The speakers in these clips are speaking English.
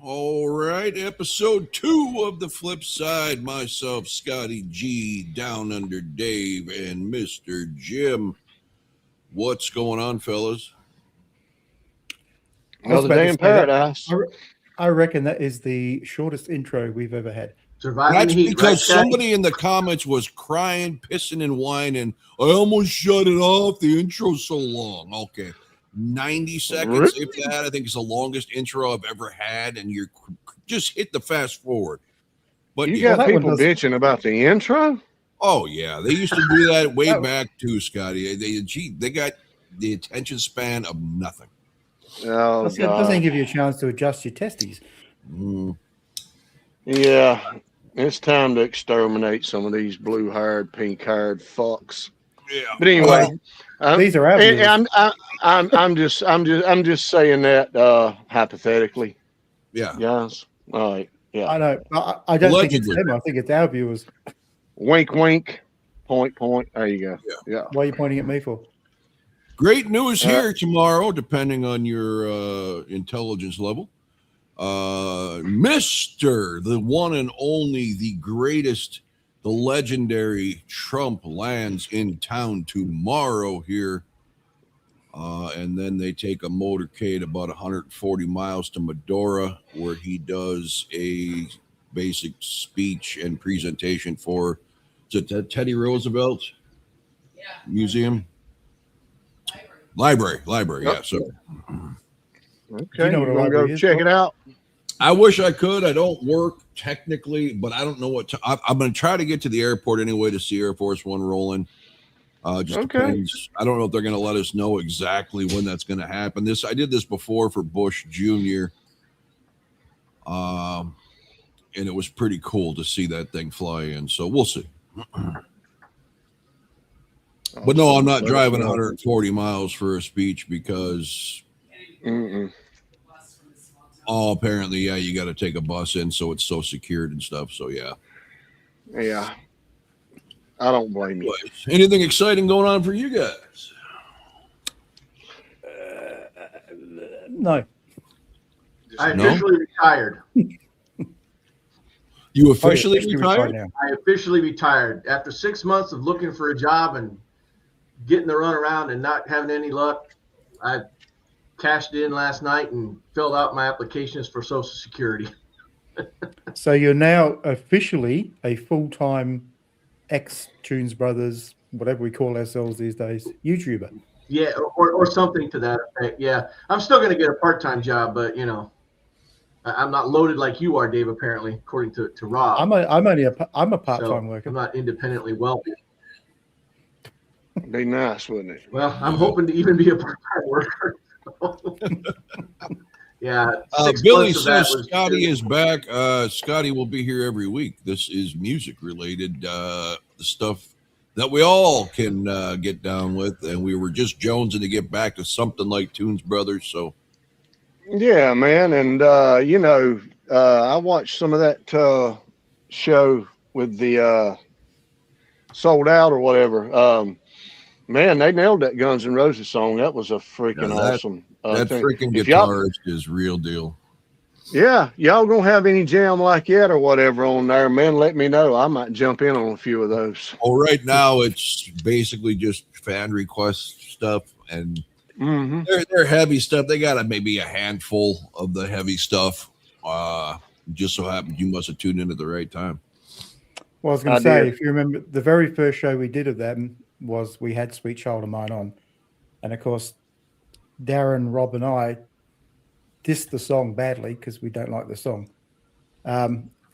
All right, episode 2 of The Flip Side. Myself, Scotty G, Down Under Dave, and Mr. Jim. What's going on, fellas? Another day in paradise. I reckon that is the shortest intro we've ever had. Surviving That's heat, because somebody in the comments was crying, pissing, and whining. I almost shut it off. The intro's so long. Okay. 90 seconds, if that, I think is the longest intro I've ever had, and you're just hit the fast forward. But you got people bitching about the intro? Oh yeah, they used to do that way back too, Scotty. They got the attention span of nothing. Oh, it doesn't give you a chance to adjust your testes. Yeah, it's time to exterminate some of these blue-haired, pink-haired fucks. Yeah, but anyway, these are I'm just saying that hypothetically. Yeah, guys. All right. Yeah, I know. I don't think it's them. I think it's our viewers. Wink, wink. Point, point. There you go. Yeah. What are you pointing at me for? Great news here tomorrow, depending on your intelligence level. Mr. the one and only, the greatest, the legendary Trump lands in town tomorrow here. And then they take a motorcade about 140 miles to Medora, where he does a basic speech and presentation for Teddy Roosevelt Museum? Library. Yeah. So, okay, you know what I'm going to go check it out. I wish I could. I don't work technically, but I don't know what I'm going to try to get to the airport anyway to see Air Force One rolling. Just depends. I don't know if they're going to let us know exactly when that's going to happen. I did this before for Bush Jr. And it was pretty cool to see that thing fly in. So we'll see. But no, I'm not driving 140 miles for a speech because apparently, you got to take a bus in, so it's so secured and stuff. So yeah. I don't blame you. Anything exciting going on for you guys? No. I officially retired. You officially retired? I officially retired. After 6 months of looking for a job and getting the run around and not having any luck, I cashed in last night and filled out my applications for Social Security. So you're now officially a full-time ex-Tunes Brothers, whatever we call ourselves these days, YouTuber. Yeah, or something to that effect. Yeah, I'm still going to get a part-time job, but I'm not loaded like you are, Dave. Apparently, according to Rob, I'm a part-time worker. I'm not independently wealthy. Be nice, wouldn't it? Well, I'm hoping to even be a part-time worker. Yeah. Billy says Scotty is back. Scotty will be here every week. This is music-related, the stuff that we all can get down with, and we were just jonesing to get back to something like Tunes Brothers. So, yeah, man, and I watched some of that show with the Sold Out or whatever. Man, they nailed that Guns N' Roses song. That was a freaking awesome. That freaking guitarist is real deal. Yeah, y'all gonna have any jam like that or whatever on there, man? Let me know. I might jump in on a few of those. Well, right now it's basically just fan request stuff, and they're heavy stuff. They got maybe a handful of the heavy stuff. Just so happens you must have tuned in at the right time. Well, I was going to say, if you remember, the very first show we did of them was we had Sweet Child of Mine on, and of course, Darren, Rob, and I dissed the song badly because we don't like the song.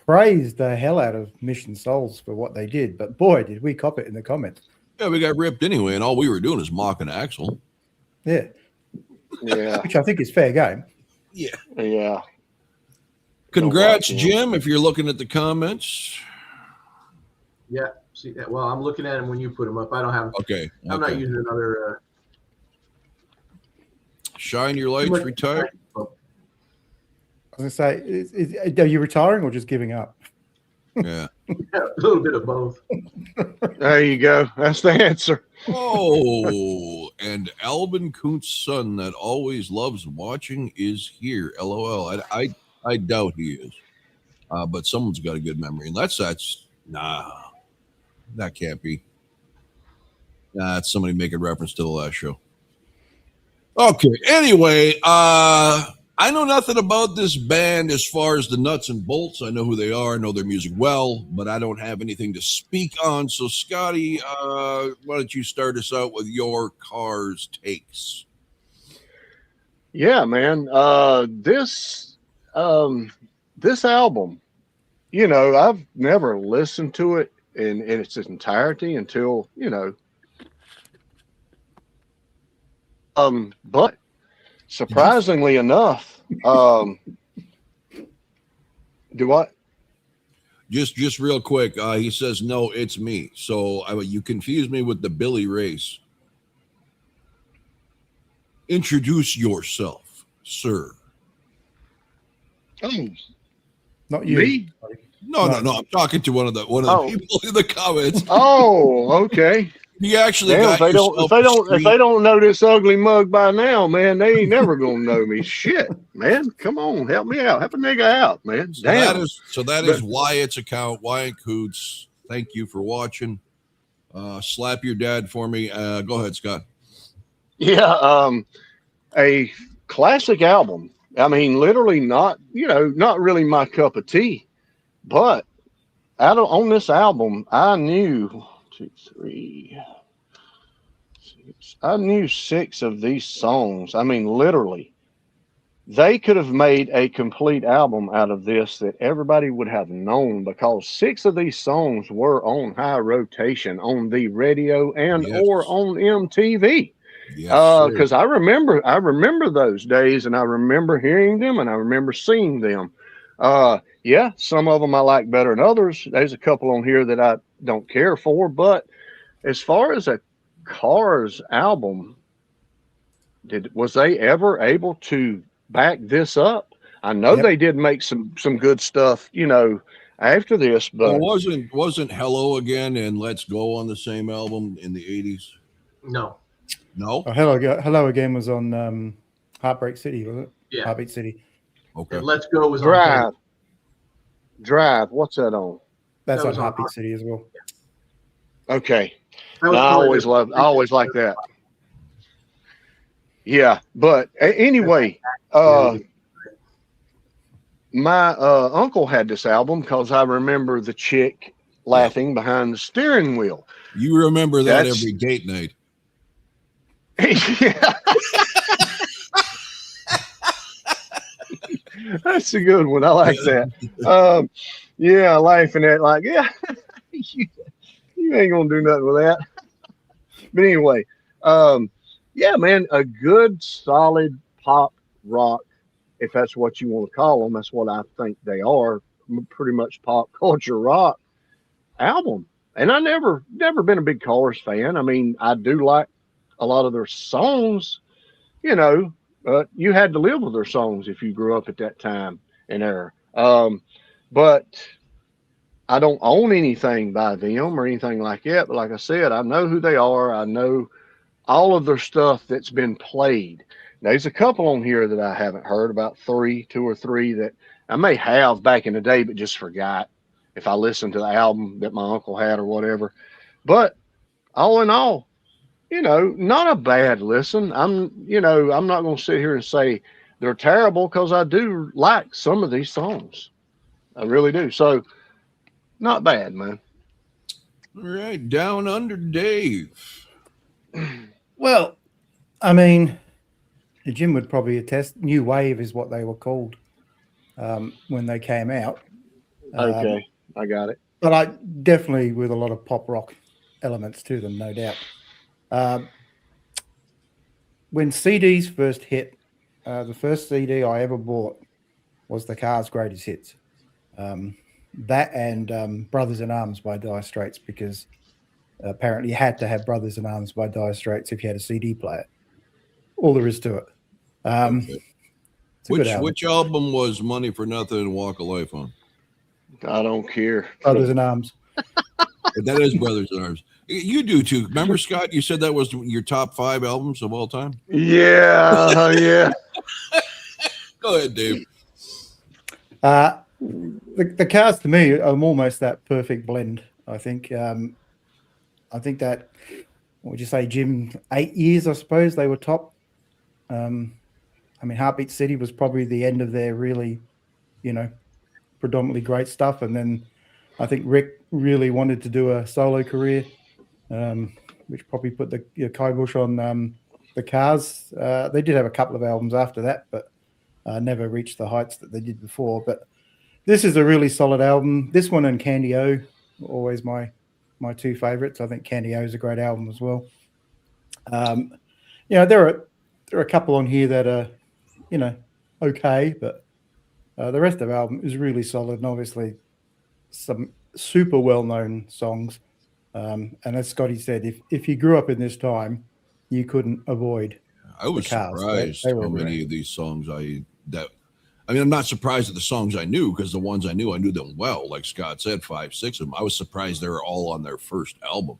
Praised the hell out of Mission Souls for what they did, but boy, did we cop it in the comments. Yeah, we got ripped anyway, and all we were doing is mocking Axl. Yeah, yeah, which I think is fair game. Yeah. Congrats, Jim, if you're looking at the comments. Yeah, see that. Well, I'm looking at them when you put them up. I don't have. Okay. I'm not using another. Shine your lights, retire. I was going to say, are you retiring or just giving up? Yeah. A little bit of both. There you go. That's the answer. Oh, and Alvin Kuntz's son that always loves watching is here. LOL. I doubt he is. But someone's got a good memory. And that's that can't be. That's somebody making reference to the last show. Okay. Anyway, I know nothing about this band as far as the nuts and bolts. I know who they are, I know their music well, but I don't have anything to speak on. So, Scotty, why don't you start us out with your Cars takes? Yeah, man. This album, I've never listened to it in its entirety until, but surprisingly enough, do what? Just real quick, he says, no, it's me. So you confused me with the Billy Race. Introduce yourself, sir. Oh, Not you. me? No. I'm talking to one of the people in the comments. Oh, okay. He actually Man, got if they don't know this ugly mug by now, man, they ain't never gonna know me. Shit, man, come on, help me out, help a nigga out, man. Damn. That is Wyatt's account, Wyatt Coots. Thank you for watching. Slap your dad for me. Go ahead, Scott. Yeah, a classic album. I mean, literally not really my cup of tea, but on this album, I knew 2, 3, 6. I knew 6 of these songs. I mean, literally, they could have made a complete album out of this that everybody would have known, because 6 of these songs were on high rotation on the radio and or on MTV. Because I remember those days, and I remember hearing them, and I remember seeing them. Yeah, some of them I like better than others. There's a couple on here that I don't care for, but as far as a Cars album, was they ever able to back this up? I know they did make some good stuff, after this, but wasn't Hello Again and Let's Go on the same album in the 80s? No. Oh, Hello Again was on Heartbreak City, was it? Yeah. Heartbeat City. Okay. And Let's Go was Drive. on Drive. What's that on? That's on Heartbeat City as well. Yeah. Okay. I always like that. Yeah, but anyway, my uncle had this album because I remember the chick laughing behind the steering wheel. You remember that every date night. Yeah. That's a good one. I like that. Yeah, laughing at you ain't gonna do nothing with that. But anyway, yeah, man, a good solid pop rock, if that's what you want to call them. That's what I think they are. Pretty much pop culture rock album. And I never been a big Cars fan. I mean, I do like a lot of their songs, but you had to live with their songs if you grew up at that time and era. But I don't own anything by them or anything like that. But like I said, I know who they are. I know all of their stuff that's been played. There's a couple on here that I haven't heard, about 2 or 3 that I may have back in the day, but just forgot if I listened to the album that my uncle had or whatever. But all in all, not a bad listen. I'm not going to sit here and say they're terrible, because I do like some of these songs. I really do. So not bad, man. All right. Down Under Dave. Well, I mean, Jim would probably attest. New Wave is what they were called when they came out. Okay, I got it. But I definitely with a lot of pop rock elements to them, no doubt. When CDs first hit, the first CD I ever bought was the Cars' Greatest Hits. That and Brothers in Arms by Dire Straits, because apparently you had to have Brothers in Arms by Dire Straits if you had a CD player. All there is to it. Okay. Which album was Money for Nothing and Walk of Life on? I don't care. Brothers in Arms. That is Brothers in Arms. You do too. Remember, Scott, you said that was your top 5 albums of all time? Yeah, yeah. Go ahead, Dave. The Cars to me are almost that perfect blend. I think that, what would you say, Jim? 8 years, I suppose they were top. I mean, Heartbeat City was probably the end of their really, predominantly great stuff, and then I think Rick really wanted to do a solo career, which probably put the kibosh on the Cars. They did have a couple of albums after that, but never reached the heights that they did before. But this is a really solid album. This one and Candy O, always my two favorites. I think Candy O is a great album as well. There are a couple on here that are, okay, but the rest of the album is really solid, and obviously some super well-known songs. And as Scotty said, if you grew up in this time, you couldn't avoid. I was surprised how many of these songs I'm not surprised at the songs I knew, because the ones I knew them well. Like Scott said, 5, 6 of them. I was surprised they were all on their first album.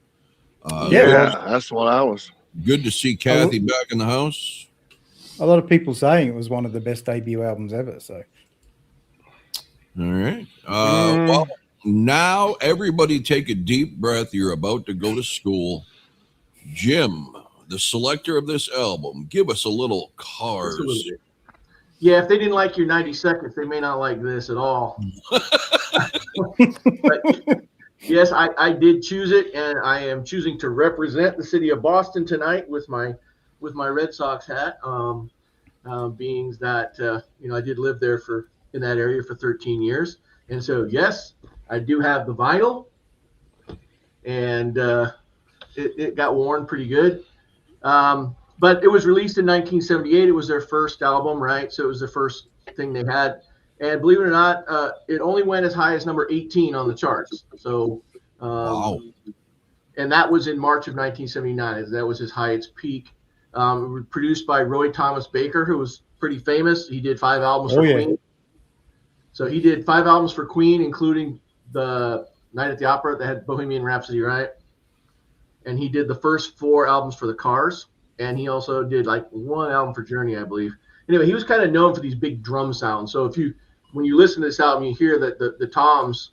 That's what I was. Good to see Kathy back in the house. A lot of people saying it was one of the best debut albums ever. So, all right. Well, now everybody take a deep breath. You're about to go to school. Jim, the selector of this album, give us a little Cars. Yeah, if they didn't like your 90 seconds, they may not like this at all. But yes, I did choose it, and I am choosing to represent the city of Boston tonight with my Red Sox hat. Being that I did live there in that area for 13 years, and so yes, I do have the vinyl, and it got worn pretty good. But it was released in 1978. It was their first album, right? So it was the first thing they had. And believe it or not, it only went as high as number 18 on the charts. So, wow. And that was in March of 1979. That was his highest peak. It was produced by Roy Thomas Baker, who was pretty famous. He did 5 albums for Queen. So he did 5 albums for Queen, including the Night at the Opera that had Bohemian Rhapsody, right? And he did the first 4 albums for the Cars. And he also did like 1 album for Journey, I believe. Anyway, he was kind of known for these big drum sounds. So when you listen to this album, you hear that the toms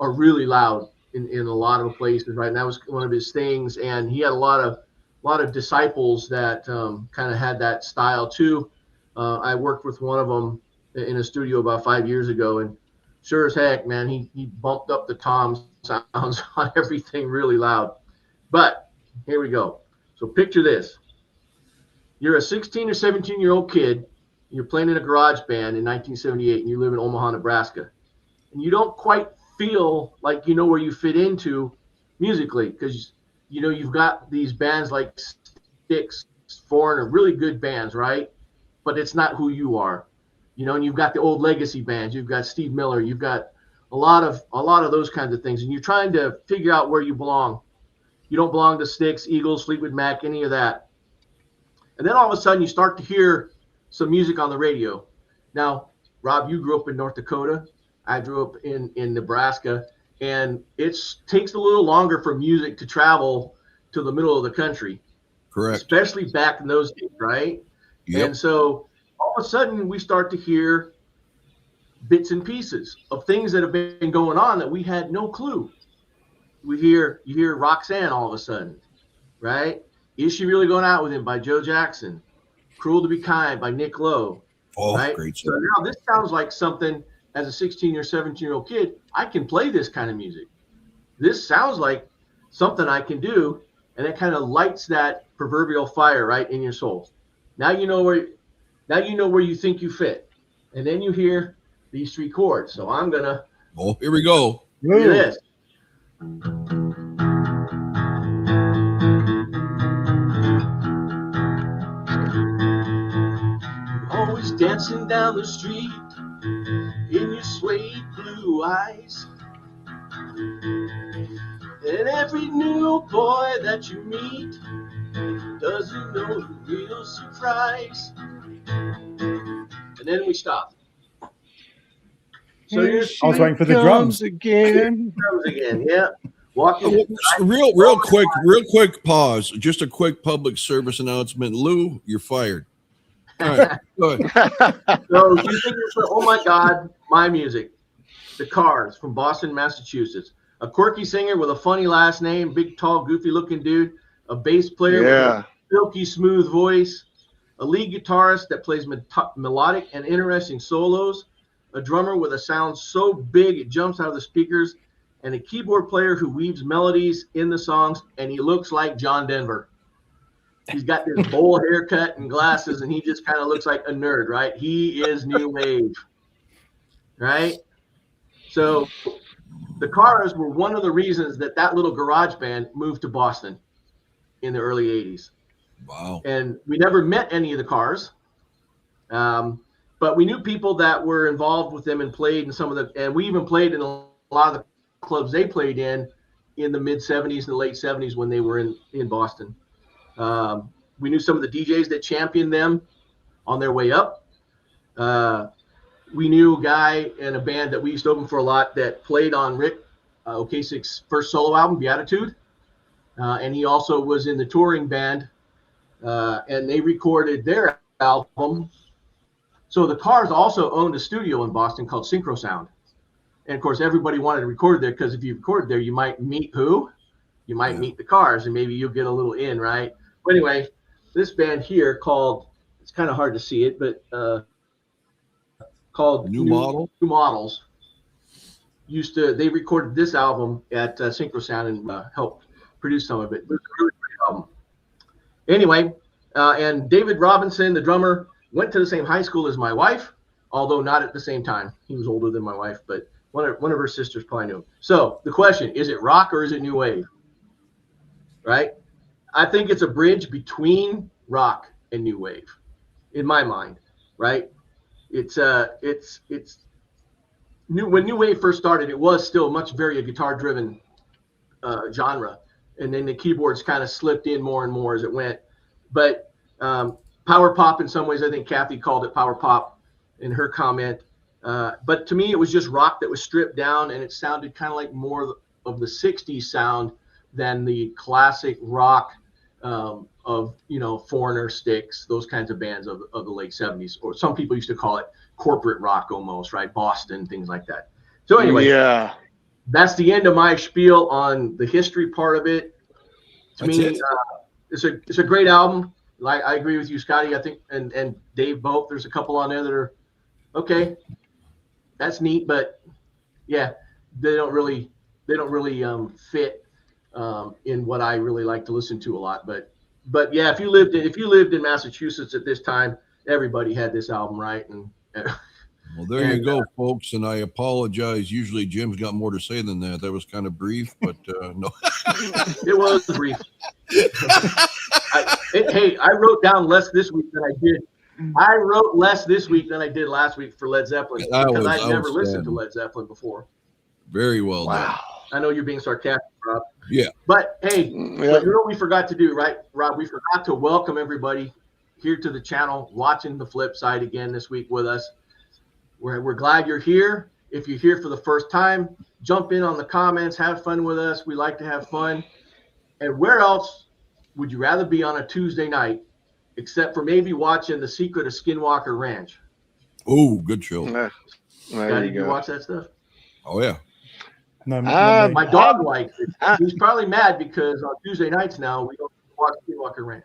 are really loud in a lot of places, right? And that was one of his things. And he had a lot of disciples that kind of had that style too. I worked with one of them in a studio about 5 years ago, and sure as heck, man, he bumped up the tom sounds on everything really loud. But here we go. So picture this. You're a 16 or 17-year-old kid. You're playing in a garage band in 1978, and you live in Omaha, Nebraska. And you don't quite feel like you know where you fit into musically, because you've got these bands like Styx, Foreigner, really good bands, right? But it's not who you are, And you've got the old legacy bands. You've got Steve Miller. You've got a lot of those kinds of things, and you're trying to figure out where you belong. You don't belong to Styx, Eagles, Fleetwood Mac, any of that. And then all of a sudden you start to hear some music on the radio. Now, Rob, you grew up in North Dakota. I grew up in Nebraska. And it takes a little longer for music to travel to the middle of the country. Correct. Especially back in those days, right? Yep. And so all of a sudden we start to hear bits and pieces of things that have been going on that we had no clue. You hear Roxanne all of a sudden, right? Is She Really Going Out With Him by Joe Jackson? Cruel to Be Kind by Nick Lowe. Oh, right? Great song. So now this sounds like something, as a 16 or 17-year-old kid, I can play this kind of music. This sounds like something I can do, and it kind of lights that proverbial fire right in your soul. Now you know where you think you fit. And then you hear these 3 chords. So I'm gonna here we go. Hear this. Always dancing down the street in your suede blue eyes, and every new boy that you meet doesn't know the real surprise. And then we stop. So I was waiting for the drums again. Drums again, yeah. Walking. Real quick pause. Just a quick public service announcement. Lou, you're fired. right, go ahead. So you think it's oh my God, my music. The Cars from Boston, Massachusetts. A quirky singer with a funny last name, big, tall, goofy-looking dude, a bass player with a silky smooth voice, a lead guitarist that plays melodic and interesting solos, a drummer with a sound so big it jumps out of the speakers, and a keyboard player who weaves melodies in the songs, and he looks like John Denver. He's got this bowl haircut and glasses, and he just kind of looks like a nerd, right? He is new wave, right? So the Cars were one of the reasons that little garage band moved to Boston in the early 80s. Wow. And we never met any of the Cars, but we knew people that were involved with them and played in some of the, and we even played in a lot of the clubs they played in the mid 70s and the late 70s when they were in Boston. We knew some of the DJs that championed them on their way up. We knew a guy in a band that we used to open for a lot that played on Rick Ocasek's first solo album, Beatitude. And he also was in the touring band, and they recorded their album. So the Cars also owned a studio in Boston called Synchro Sound. And of course, everybody wanted to record there because if you recorded there, you might meet who? You might meet the Cars, and maybe you'll get a little in, right? But anyway, this band here called, it's kind of hard to see it, but called New Models they recorded this album at Synchro Sound and helped produce some of it. It was a really great album. Anyway, and David Robinson, the drummer, went to the same high school as my wife, although not at the same time. He was older than my wife, but one of her sisters probably knew him. So the question, is it rock or is it new wave? Right? I think it's a bridge between rock and new wave, in my mind, right? It's new. When new wave first started, it was still much very a guitar-driven genre, and then the keyboards kind of slipped in more and more as it went. But power pop, in some ways, I think Kathy called it power pop in her comment. But to me, it was just rock that was stripped down, and it sounded kind of like more of the '60s sound than the classic rock of Foreigner, Styx, those kinds of bands of the late '70s, or some people used to call it corporate rock almost, right? Boston, things like that. So anyway, that's the end of my spiel on the history part of it. To me, it's a great album. Like, I agree with you, Scotty. I think and Dave both. There's a couple on there that are okay. That's neat, but yeah, they don't really fit in what I really like to listen to a lot. But yeah, if you lived in Massachusetts at this time, everybody had this album, right? And well, there you go, folks. And I apologize. Usually Jim's got more to say than that. That was kind of brief, but no. It was brief. I wrote down less this week than I did. I wrote less this week than I did last week for Led Zeppelin because I'd never listened to Led Zeppelin before. Very well done. I know you're being sarcastic, Rob. Yeah. But hey, but you know what we forgot to do, right, Rob? We forgot to welcome everybody here to the channel, watching the flip side again this week with us. We're glad you're here. If you're here for the first time, jump in on the comments, have fun with us. We like to have fun. And where else would you rather be on a Tuesday night, except for maybe watching The Secret of Skinwalker Ranch? Oh, good show. Did you watch that stuff? Oh, yeah. No, my dog likes it. He's probably mad because on Tuesday nights now we don't watch Skinwalker Ranch.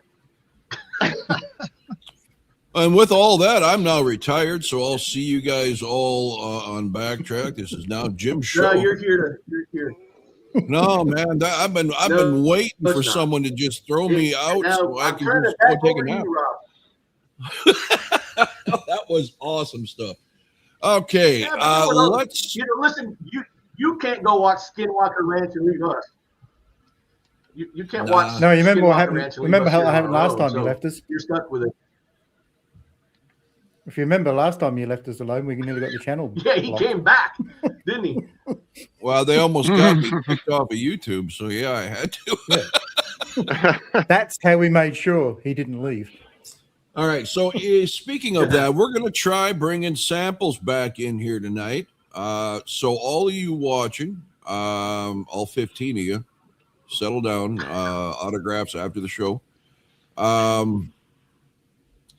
And with all that, I'm now retired, so I'll see you guys all on Backtrack. This is now Jim's show. No, you're here. No, man, I've been waiting for someone to just throw me out so I can just go take a nap. That was awesome stuff. Okay, let's listen. You can't go watch Skinwalker Ranch and leave us. You can't watch. No, you remember what happened? Remember how it happened last time you left us? You're stuck with it. If you remember last time you left us alone, we nearly got the channel. Yeah, he came back, didn't he? Well, they almost got me kicked off of YouTube, so yeah, I had to. Yeah. That's how we made sure he didn't leave. All right, so speaking of that, we're going to try bringing samples back in here tonight. So all of you watching, all 15 of you, settle down, autographs after the show.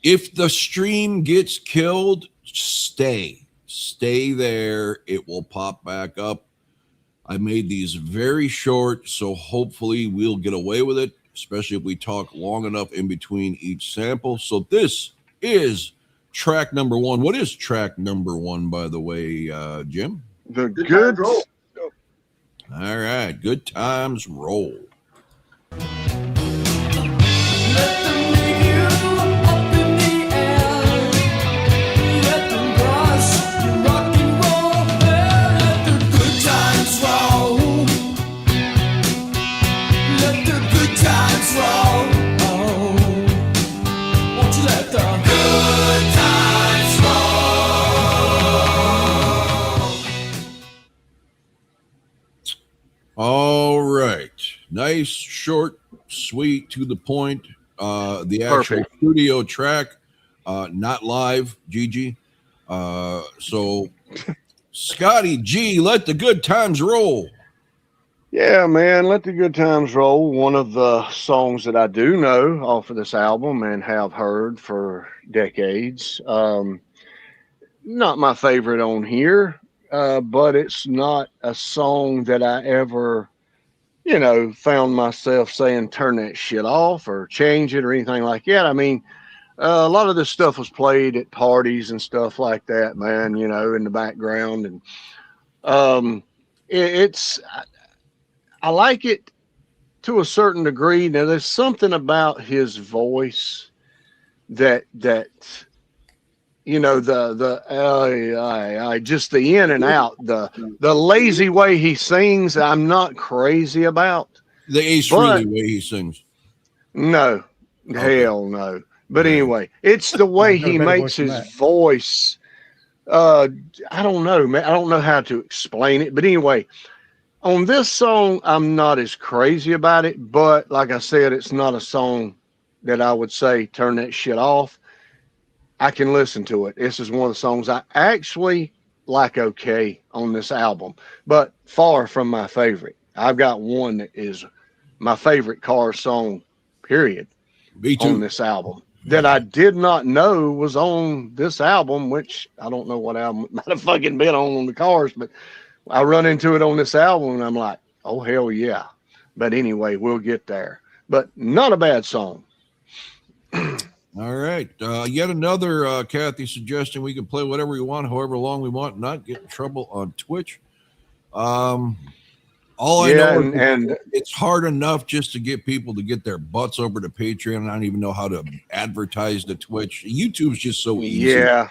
If the stream gets killed, stay there. It will pop back up. I made these very short, so hopefully we'll get away with it, especially if we talk long enough in between each sample. So this is track number 1. What is track number 1, by the way, Jim? The good roll. All right, Good Times Roll. All right. Nice, short, sweet, to the point. The actual Perfect. studio track, not live, Gigi. So, Scotty G, let the good times roll. Yeah, man, let the good times roll. One of the songs that I do know off of this album and have heard for decades. Not my favorite on here, but it's not a song that I ever, found myself saying, turn that shit off or change it or anything like that. I mean, a lot of this stuff was played at parties and stuff like that, man, in the background. And I like it to a certain degree. Now, there's something about his voice that just the in and out, the lazy way he sings, I'm not crazy about. The Ace Frehley way he sings. No, Okay. hell no. But Yeah. anyway, it's the way I've got a he better makes voice than his that. voice. I don't know, man. I don't know how to explain it. But anyway, on this song, I'm not as crazy about it. But like I said, it's not a song that I would say turn that shit off. I can listen to it. This is one of the songs I actually like okay on this album, but far from my favorite. I've got one that is my favorite car song, period, Me on too. this album that I did not know was on this album, which I don't know what album it might have fucking been on the Cars, but I run into it on this album and I'm like, oh, hell yeah. But anyway, we'll get there. But not a bad song. All right. Yet another Kathy suggestion. We can play whatever we want, however long we want, not get in trouble on Twitch. All I know is and it's hard enough just to get people to get their butts over to Patreon. I don't even know how to advertise the Twitch. YouTube's just so easy. yeah,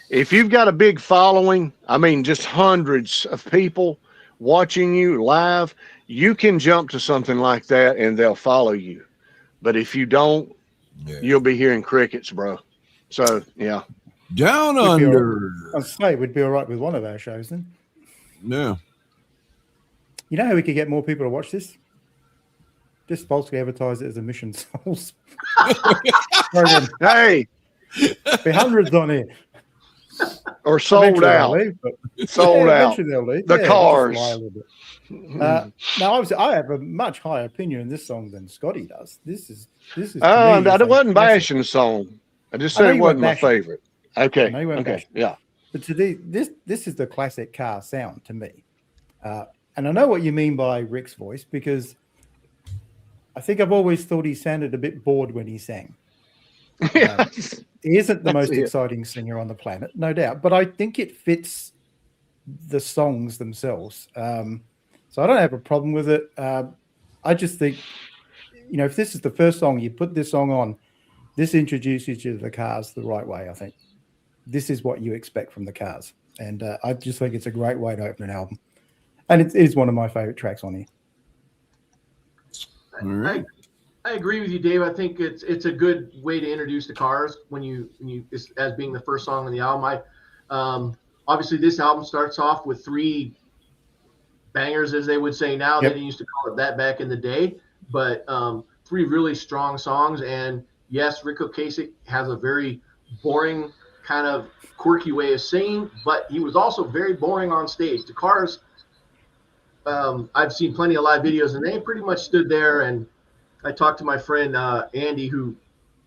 if you've got a big following, I mean, just hundreds of people watching you live, you can jump to something like that and they'll follow you. But if you don't, you'll be hearing crickets, bro. So, yeah. Down Would be all under. I'd say we'd be all right with one of our shows then. Yeah. You know how we could get more people to watch this? Just falsely advertise it as a Mission Souls program. Hey, Be hundreds on here. or sold Eventually they'll out. leave, but Sold out. eventually they'll leave. The Yeah, Cars. just lie a little bit. Now, obviously, I have a much higher opinion in this song than Scotty does. This is. To me, I is a wasn't classic. bashing the song. I just I know said it you wasn't weren't my bashing. favorite. Okay. I know you weren't Okay. bashing. Yeah. But this is the classic car sound to me. And I know what you mean by Rick's voice because I think I've always thought he sounded a bit bored when he sang. He isn't the most exciting singer on the planet, no doubt, but I think it fits the songs themselves. So I don't have a problem with it. I just think, if this is the first song, you put this song on, this introduces you to the Cars the right way, I think. This is what you expect from the Cars. And I just think it's a great way to open an album. And it is one of my favorite tracks on here. All right. I agree with you, Dave. I think it's a good way to introduce the Cars when you as being the first song on the album. Obviously this album starts off with 3 bangers, as they would say now. Yep. They didn't used to call it that back in the day, but 3 really strong songs. And yes, Rick Ocasek has a very boring, kind of quirky way of singing, but he was also very boring on stage. The Cars, I've seen plenty of live videos, and they pretty much stood there. And I talked to my friend Andy, who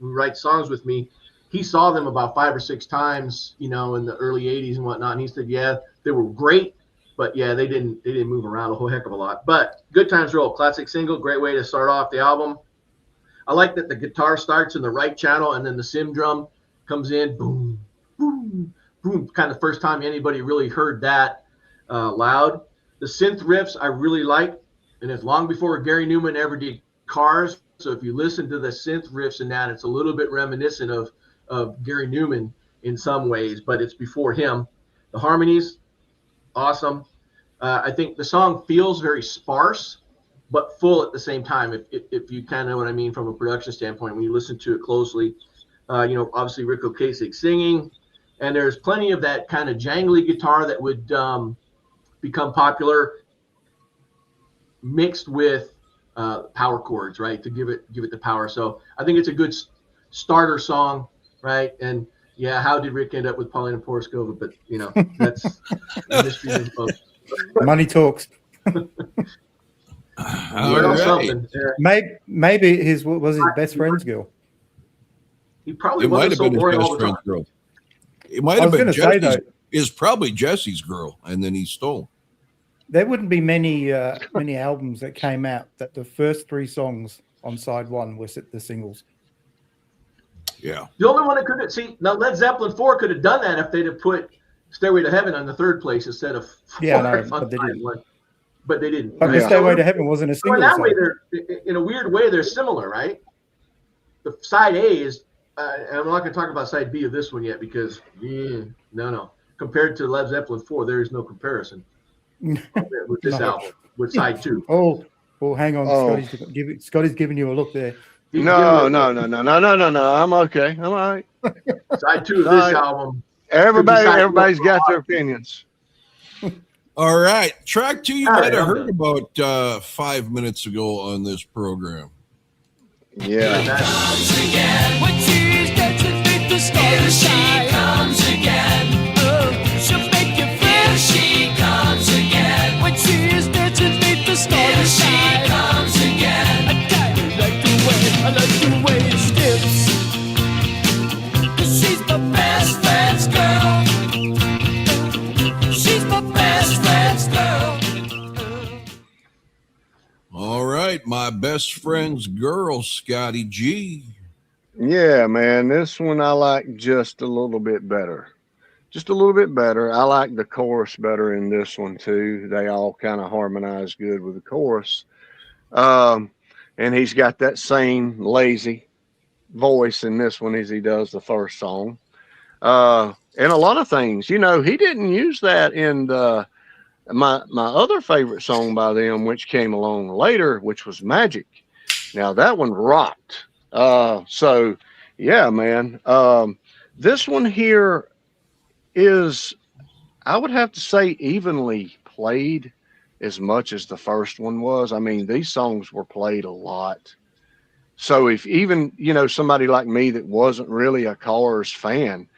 writes songs with me, he saw them about 5 or 6 times, in the early 80s and whatnot. And he said, yeah, they were great, but yeah, they didn't move around a whole heck of a lot. But Good Times Roll, classic single, great way to start off the album. I like that the guitar starts in the right channel and then the sim drum comes in, boom, boom, boom. Kind of the first time anybody really heard that loud. The synth riffs I really like, and it's long before Gary Newman ever did Cars. So if you listen to the synth riffs in that, it's a little bit reminiscent of Gary Newman in some ways, but it's before him. The harmonies, awesome. I think the song feels very sparse, but full at the same time, if you kind of know what I mean from a production standpoint, when you listen to it closely. Obviously Rick Ocasek singing, and there's plenty of that kind of jangly guitar that would become popular, mixed with power chords, right, to give it the power. So I think it's a good starter song, right? And yeah, how did Rick end up with Paulina Poroskova? But that's the mystery of both. Money talks. Something. Maybe his best friend's girl. He probably It might wasn't have so been his boring all best the friend's time. girl. It might have been Jesse's. Is probably Jesse's girl, and then he stole. There wouldn't be many albums that came out that the first 3 songs on side 1 were the singles. Yeah. The only one that could see now Led Zeppelin 4 could have done that if they'd have put Stairway to Heaven on the 3rd place instead of 4. Yeah, no, but they didn't. But they didn't. But Stairway to Heaven wasn't a So single. in that song. way, in a weird way, they're similar, right? The side A is, and I'm not going to talk about side B of this one yet because no. Compared to Led Zeppelin 4, there is no comparison with this album, with side 2. Oh, hang on, Scotty's giving you a look there. No. I'm okay. I'm all right. Side 2 of this album. Everybody's got their opinions. All right. Track 2 you might have heard about 5 minutes ago on this program. Yeah. All right, my best friend's girl, Scotty G. Yeah, man, this one I like just a little bit better. Just a little bit better. I like the chorus better in this one too. They all kind of harmonize good with the chorus. And he's got that same lazy voice in this one as he does the first song. And a lot of things, he didn't use that in my other favorite song by them, which came along later, which was Magic. Now that one rocked. So yeah, man. This one here is, I would have to say, evenly played as much as the first one was. I mean, these songs were played a lot. So if even, somebody like me that wasn't really a Cars fan,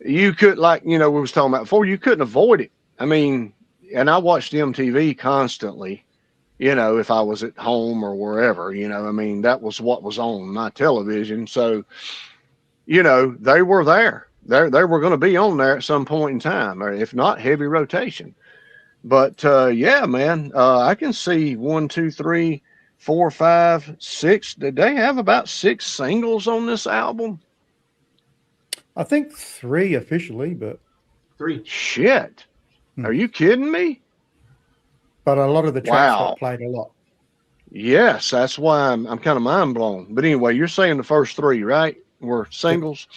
you could, like, we was talking about before, you couldn't avoid it. I mean, and I watched MTV constantly, if I was at home or wherever, I mean, that was what was on my television. So, they were there. They were going to be on there at some point in time, or if not, heavy rotation. But yeah, man, I can see 1, 2, 3, 4, 5, 6. Did they have about 6 singles on this album? I think 3 officially, but 3. Shit. Are you kidding me? But a lot of the tracks got played a lot. Yes, that's why I'm kind of mind blown. But anyway, you're saying the first 3, right, were singles?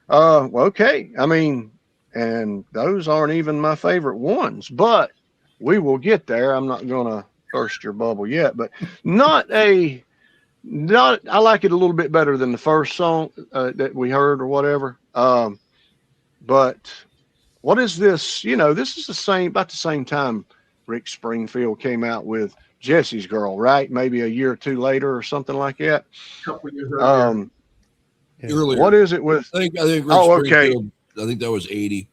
Well, okay. I mean, and those aren't even my favorite ones, but we will get there. I'm not going to burst your bubble yet, but I like it a little bit better than the first song that we heard or whatever. But what is this? This is about the same time Rick Springfield came out with Jesse's Girl, right? Maybe a year or 2 later or something like that. A couple years earlier. Earlier. What is it with? I think Rick okay. Springfield, I think that was 80.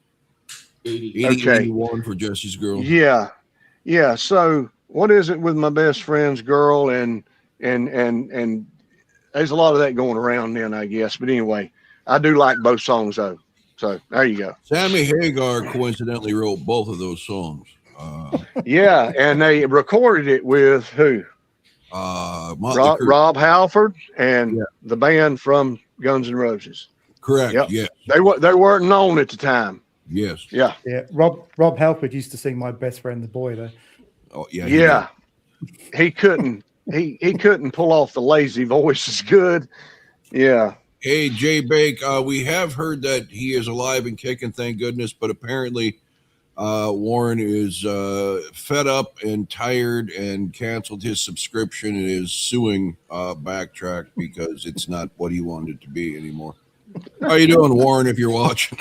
80. Okay. 81 for Jesse's Girl. Yeah. So what is it with my best friend's girl? And there's a lot of that going around then, I guess. But anyway, I do like both songs though. So there you go. Sammy Hagar coincidentally wrote both of those songs. Yeah, and they recorded it with who? Rob Halford and the band from Guns N' Roses. Correct. Yep. Yeah. They weren't known at the time. Yes. Yeah. Yeah. Rob Halford used to sing "My Best Friend the Boy" though. Oh yeah. Yeah. He couldn't. He couldn't pull off the lazy voice as good. Yeah. Hey, Jay Bake, we have heard that he is alive and kicking, thank goodness, but apparently Warren is fed up and tired and canceled his subscription and is suing Backtrack because it's not what he wanted it to be anymore. How you doing, Warren, if you're watching?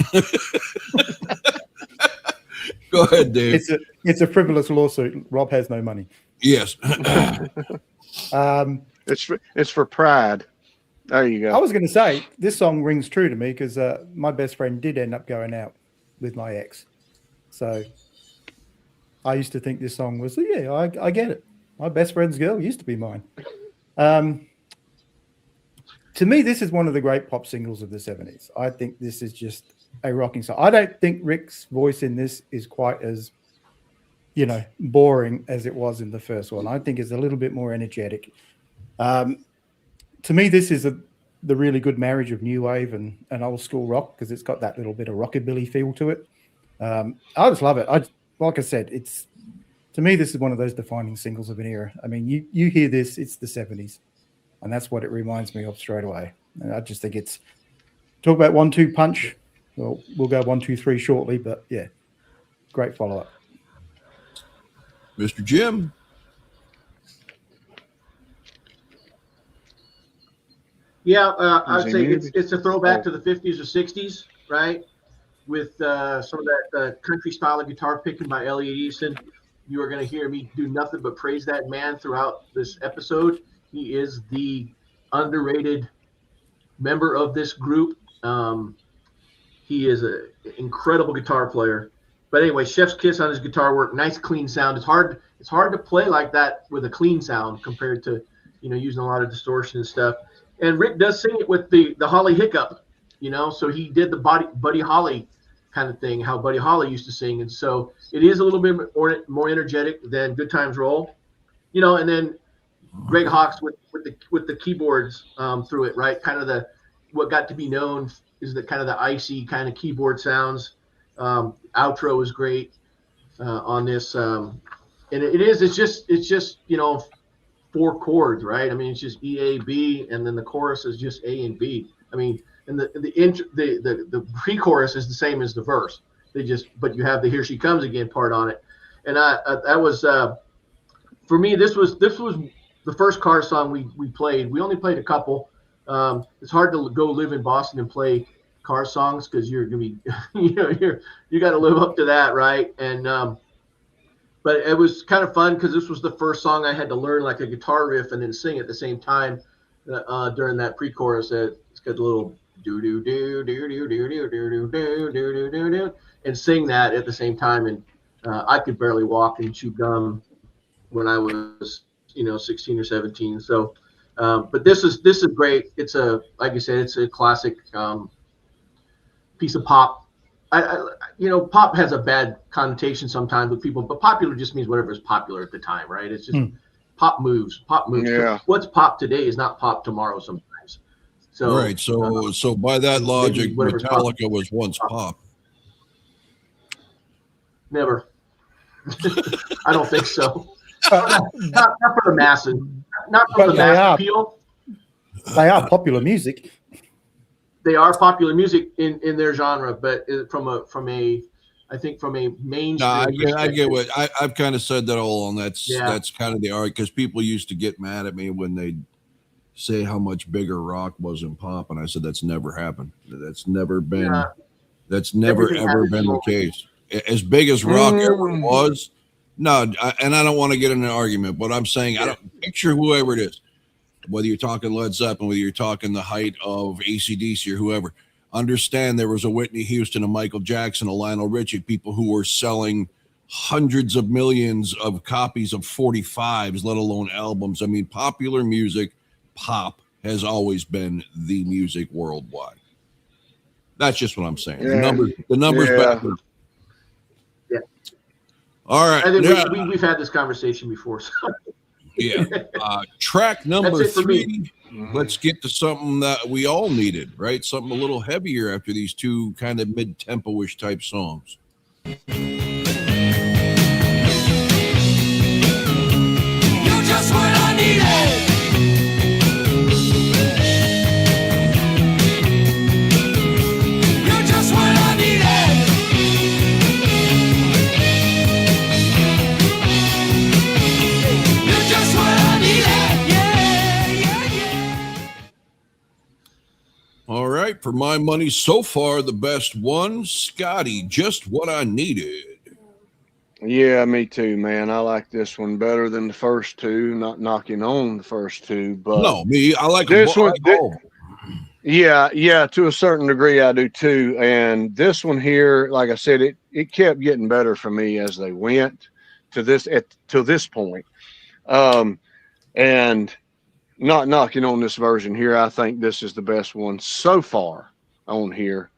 Go ahead, Dave. It's a frivolous lawsuit. Rob has no money. Yes. It's for pride. There you go. I was going to say, this song rings true to me because my best friend did end up going out with my ex. So I used to think this song was, I get it. My best friend's girl used to be mine. To me, this is one of the great pop singles of the 70s. I think this is just a rocking song. I don't think Rick's voice in this is quite as, boring as it was in the first one. I think it's a little bit more energetic. To me, this is the really good marriage of new wave and old school rock because it's got that little bit of rockabilly feel to it. I just love it. Like I said, to me, this is one of those defining singles of an era. I mean, you hear this, it's the 70s, and that's what it reminds me of straight away. And I just think talk about 1-2 punch. Well, we'll go 1, 2, 3 shortly, but yeah, great follow up. Mr. Jim. Yeah, I'd say it's a throwback to the 50s or 60s, right? With some of that country style of guitar picking by Elliot Easton. You are going to hear me do nothing but praise that man throughout this episode. He is the underrated member of this group. He is an incredible guitar player. But anyway, chef's kiss on his guitar work. Nice, clean sound. It's hard to play like that with a clean sound compared to using a lot of distortion and stuff. And Rick does sing it with the Holly hiccup, so he did the Buddy Holly kind of thing, how Buddy Holly used to sing. And so it is a little bit more energetic than Good Times Roll, and then Greg Hawkes with the keyboards through it, right? Kind of what got to be known is the kind of the icy kind of keyboard sounds. Outro is great on this. And it's just 4 chords, right? I mean, it's just E, A, B, and then the chorus is just A and B. I mean, and the pre-chorus is the same as the verse. But you have the "Here She Comes Again" part on it, and that was for me. This was the first Cars song we played. We only played a couple. It's hard to go live in Boston and play Cars songs because you're gonna be, you got to live up to that, right? And but it was kind of fun because this was the first song I had to learn like a guitar riff and then sing at the same time during that pre-chorus. It's got a little do do do do do do do do do do do do and sing that at the same time. And I could barely walk and chew gum when I was 16 or 17. So, but this is great. It's like you said, it's a classic piece of pop. Pop has a bad connotation sometimes with people, but popular just means whatever is popular at the time, right? It's just pop moves. Yeah. What's pop today is not pop tomorrow sometimes. So right. So by that logic, Metallica was once pop. Never. I don't think so. Not for the masses. Not for the mass appeal. They are popular music. They are popular music in their genre, but from a mainstream. No, I get what I've kind of said that all along. That's kind of the art because people used to get mad at me when they say how much bigger rock was in pop, and I said that's never happened. That's never been. Yeah. That's never ever been the case. As big as rock ever was. No, and I don't want to get in an argument, but I'm saying I don't picture whoever it is. Whether you're talking Led Zeppelin, whether you're talking the height of AC/DC or whoever, understand there was a Whitney Houston, a Michael Jackson, a Lionel Richie, people who were selling hundreds of millions of copies of 45s, let alone albums. I mean, popular music, pop, has always been the music worldwide. That's just what I'm saying. Yeah. The numbers Yeah. back there. Yeah. All right. I think we've had this conversation before. So. Yeah. Track number That's it for 3. me. Let's get to something that we all needed, right? Something a little heavier after these two kind of mid-tempo-ish type songs. You're just what I needed. You're just what I needed. You're just what I needed. Yeah. All right. For my money, so far, the best one, Scotty, Just What I Needed. Yeah, me too, man. I like this one better than the first two. Not knocking on the first two, but No, me, I like this one. all of them. Yeah, to a certain degree, I do too. And this one here, like I said, it kept getting better for me as they went to this point. And not knocking on this version here, I think this is the best one so far on here.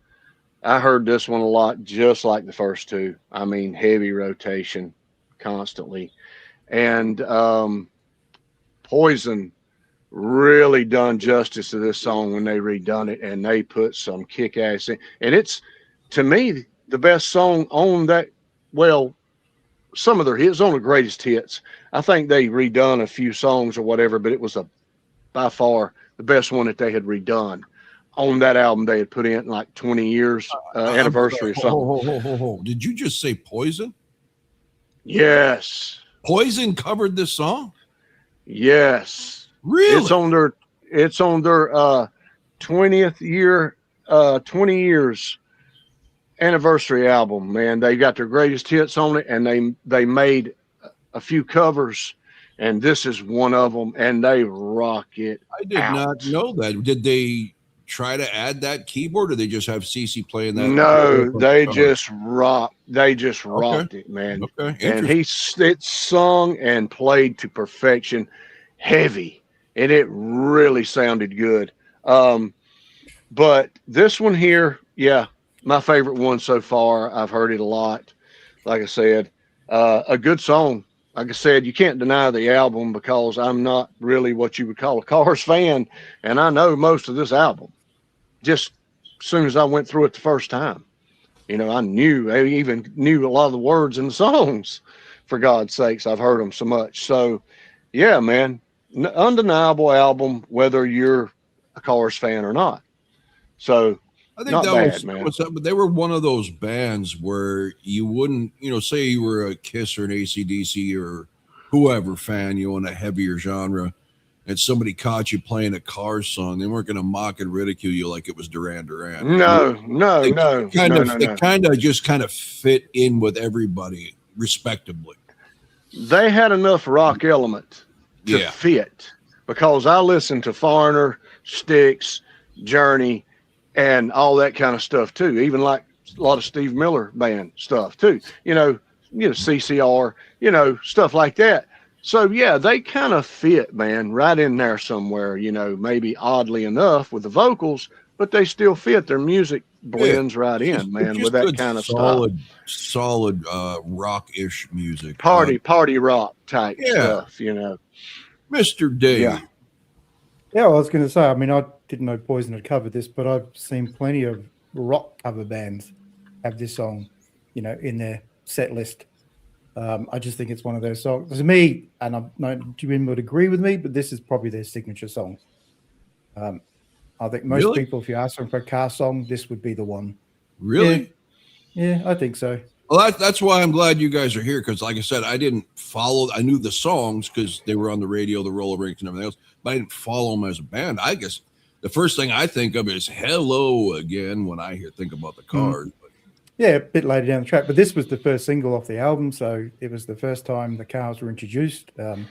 I heard this one a lot, just like the first two. I mean, heavy rotation constantly. And Poison really done justice to this song when they redone it, and they put some kick-ass in. And it's, to me, the best song on that, well, some of their hits, on the greatest hits. I think they redone a few songs or whatever, but it was by far the best one that they had redone on that album they had put in like 20 years anniversary or something. Did you just say Poison? Yes. Poison covered this song? Yes. Really? It's on their 20th year, 20 years anniversary album, man. They got their greatest hits on it, and they made a few covers, and this is one of them, and they rock it. I did not know that. Did they try to add that keyboard, or they just have CeCe playing that? No, they just rocked. They just rocked it, man. Okay. And it's sung and played to perfection, heavy, and it really sounded good. But this one here, yeah, my favorite one so far. I've heard it a lot. Like I said, a good song. Like I said, you can't deny the album because I'm not really what you would call a Cars fan, and I know most of this album. Just as soon as I went through it the first time, I even knew a lot of the words in the songs. For God's sakes, I've heard them so much. So, yeah, man, undeniable album, whether you're a Cars fan or not. So, I think not that bad, was, man. but they were one of those bands where you wouldn't, say you were a Kiss or an AC/DC or whoever fan, in a heavier genre, and somebody caught you playing a Cars song, they weren't going to mock and ridicule you like it was Duran Duran. No. They kind of fit in with everybody respectably. They had enough rock element to fit, because I listened to Foreigner, Styx, Journey, and all that kind of stuff too. Even like a lot of Steve Miller Band stuff too. CCR, stuff like that. So yeah, they kind of fit, man, right in there somewhere. Maybe oddly enough with the vocals, but they still fit. Their music blends right in, man, with that kind of solid rock-ish music, party rock type stuff. Mr. Dave. Yeah, I was going to say, I mean, I didn't know Poison had covered this, but I've seen plenty of rock cover bands have this song, in their set list. I just think it's one of those songs. To me, and I know Jim would agree with me, but this is probably their signature song. I think most people, if you ask them for a car song, this would be the one. Really? Yeah, I think so. Well, that's why I'm glad you guys are here, because like I said, I didn't follow. I knew the songs because they were on the radio, the roller rinks and everything else, but I didn't follow them as a band. I guess the first thing I think of is Hello Again when I think about the Cars. Yeah, a bit later down the track, but this was the first single off the album, so it was the first time the Cars were introduced, and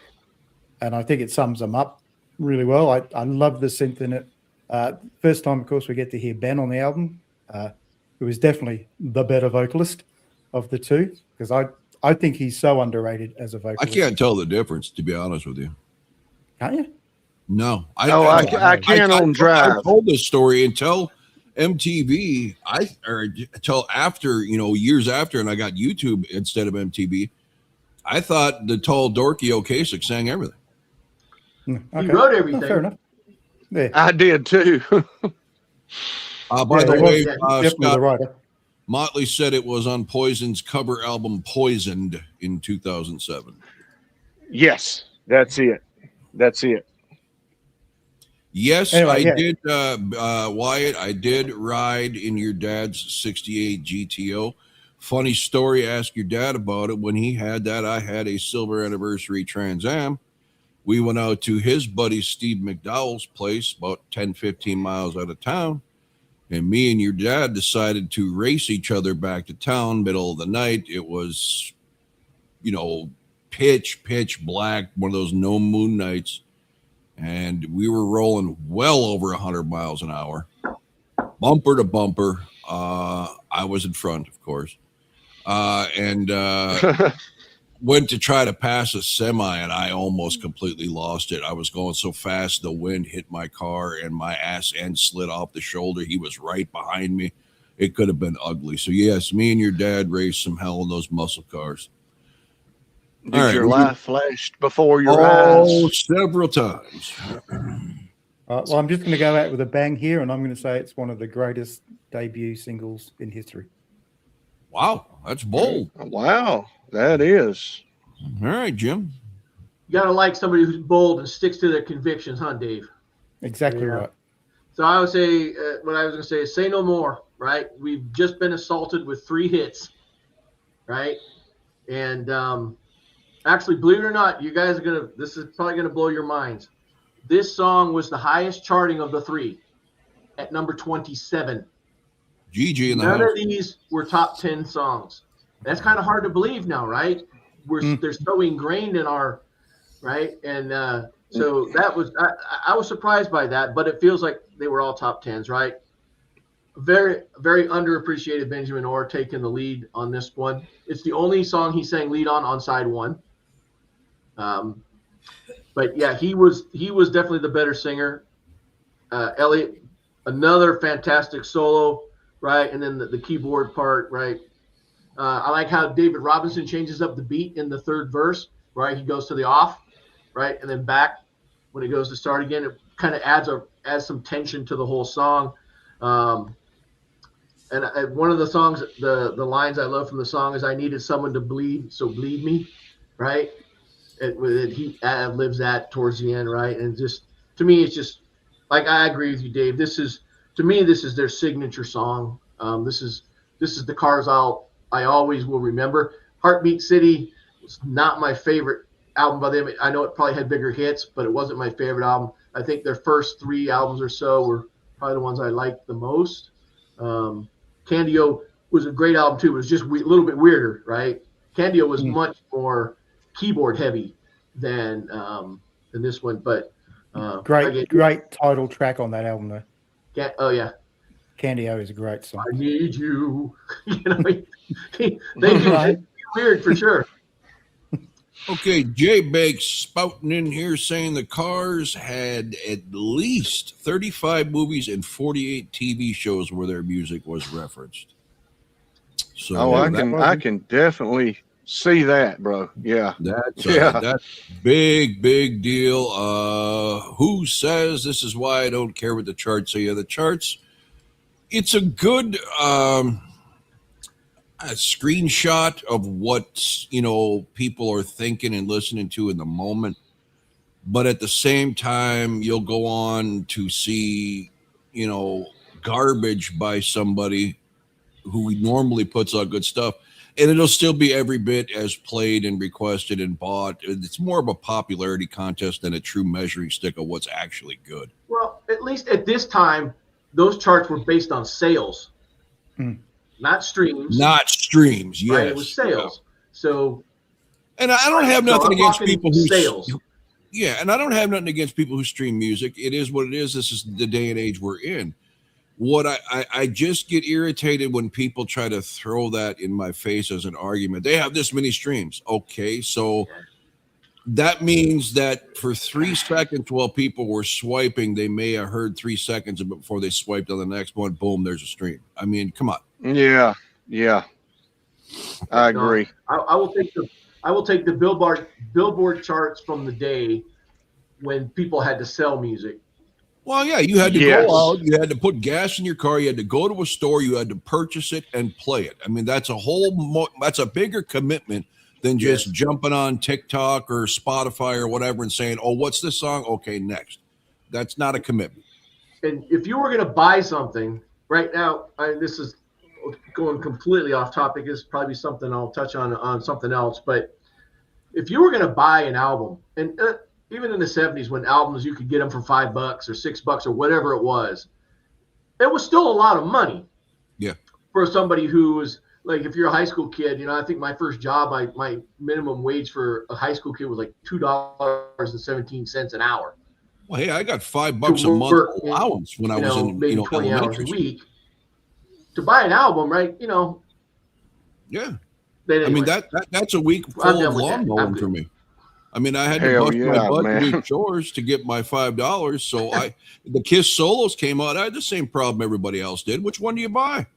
I think it sums them up really well. I love the synth in it. First time, of course, we get to hear Ben on the album, who is definitely the better vocalist of the two, because I think he's so underrated as a vocalist. I can't tell the difference, to be honest with you. Can't you? No, I can't on Drive. I told this story until MTV, or until after, years after, and I got YouTube instead of MTV, I thought the tall, dorky Ocasek sang everything. Okay. He wrote No, everything. fair enough. Yeah. I did too. By the way, definitely the Scott, writer. Motley said it was on Poison's cover album Poisoned in 2007. Yes, that's it. That's it. Yes, Anyway, I yeah. did, Wyatt. I did ride in your dad's 68 GTO. Funny story, ask your dad about it. When he had that, I had a silver anniversary Trans Am. We went out to his buddy Steve McDowell's place, about 10, 15 miles out of town. And me and your dad decided to race each other back to town, middle of the night. It was, pitch black, one of those no moon nights. And we were rolling well over 100 miles an hour, bumper to bumper. I was in front, of course. And went to try to pass a semi, and I almost completely lost it. I was going so fast, the wind hit my car, and my ass end slid off the shoulder. He was right behind me. It could have been ugly. So, yes, me and your dad raised some hell in those muscle cars. Did your life flashed before your eyes? Several times. Well, I'm just going to go out with a bang here, and I'm going to say it's one of the greatest debut singles in history. Wow, that's bold. Wow, that is. All right, Jim. You gotta like somebody who's bold and sticks to their convictions, huh, Dave? Exactly right. So I would say what I was gonna say is "Say No More." Right? We've just been assaulted with 3 hits, right? And actually, believe it or not, you guys are this is probably gonna blow your minds. This song was the highest charting of the 3 at number 27. GG in the None house. of these were top 10 songs. That's kind of hard to believe now, right? They're so ingrained in our, right? And so that was, I was surprised by that, but it feels like they were all top 10s, right? Very, very underappreciated Benjamin Orr taking the lead on this one. It's the only song he sang lead on side 1. But yeah, he was definitely the better singer. Elliot, another fantastic solo, right? And then the keyboard part, right? I like how David Robinson changes up the beat in the 3rd verse, right? He goes to the off, right? And then back when it goes to start again. It kind of adds some tension to the whole song. And one of the songs, the lines I love from the song is "I needed someone to bleed, so bleed me," right? He lives that towards the end, right? And just to me, it's just like I agree with you, Dave. This is their signature song. This is the Cars I always will remember. Heartbeat City was not my favorite album by them. I know it probably had bigger hits, but it wasn't my favorite album. I think their first 3 albums or so were probably the ones I liked the most. Candio was a great album too. It was just a little bit weirder, right? Candio was much more keyboard heavy than this one, but great title track on that album though. Oh yeah, Candio is a great song. I need you. They did weird for sure. Okay, Jay Bakes spouting in here saying the Cars had at least 35 movies and 48 TV shows where their music was referenced. So I can definitely see that, bro. Yeah. That's big deal. Who says this is why I don't care what the charts say? The charts, it's a good a screenshot of what people are thinking and listening to in the moment, but at the same time you'll go on to see garbage by somebody who normally puts out good stuff, and it'll still be every bit as played and requested and bought. It's more of a popularity contest than a true measuring stick of what's actually good. Well, at least at this time those charts were based on sales. Not streams. Yes. Right? It was sales. Yeah. So, and I don't have nothing against people who sales. Yeah, and I don't have nothing against people who stream music. It is what it is. This is the day and age we're in. What I just get irritated when people try to throw that in my face as an argument. They have this many streams. Okay, so that means that for 3 seconds while people were swiping, they may have heard 3 seconds of it before they swiped on the next one. Boom, there's a stream. I mean, come on. Yeah, I agree. I will take the Billboard charts from the day when people had to sell music. Well, yeah, you had to go out, you had to put gas in your car, you had to go to a store, you had to purchase it and play it. I mean, that's a bigger commitment than just jumping on TikTok or Spotify or whatever and saying, "Oh, what's this song? Okay, next." That's not a commitment. And if you were going to buy something right now, this is going completely off topic. This is probably something I'll touch on something else. But if you were going to buy an album, and even in the 70s when albums, you could get them for $5 or $6 or whatever it was still a lot of money. Yeah. For somebody who was like, if you're a high school kid, I think my first job, my minimum wage for a high school kid was like $2.17 an hour. Well, hey, I got $5 a month allowance when I was in maybe 20 hours a school. week to buy an album, right? Yeah. Anyway, I mean that's a week full of lawn mowing for me. I mean, I had to bust my butt to do chores to get my $5. So the Kiss solos came out. I had the same problem everybody else did. Which one do you buy?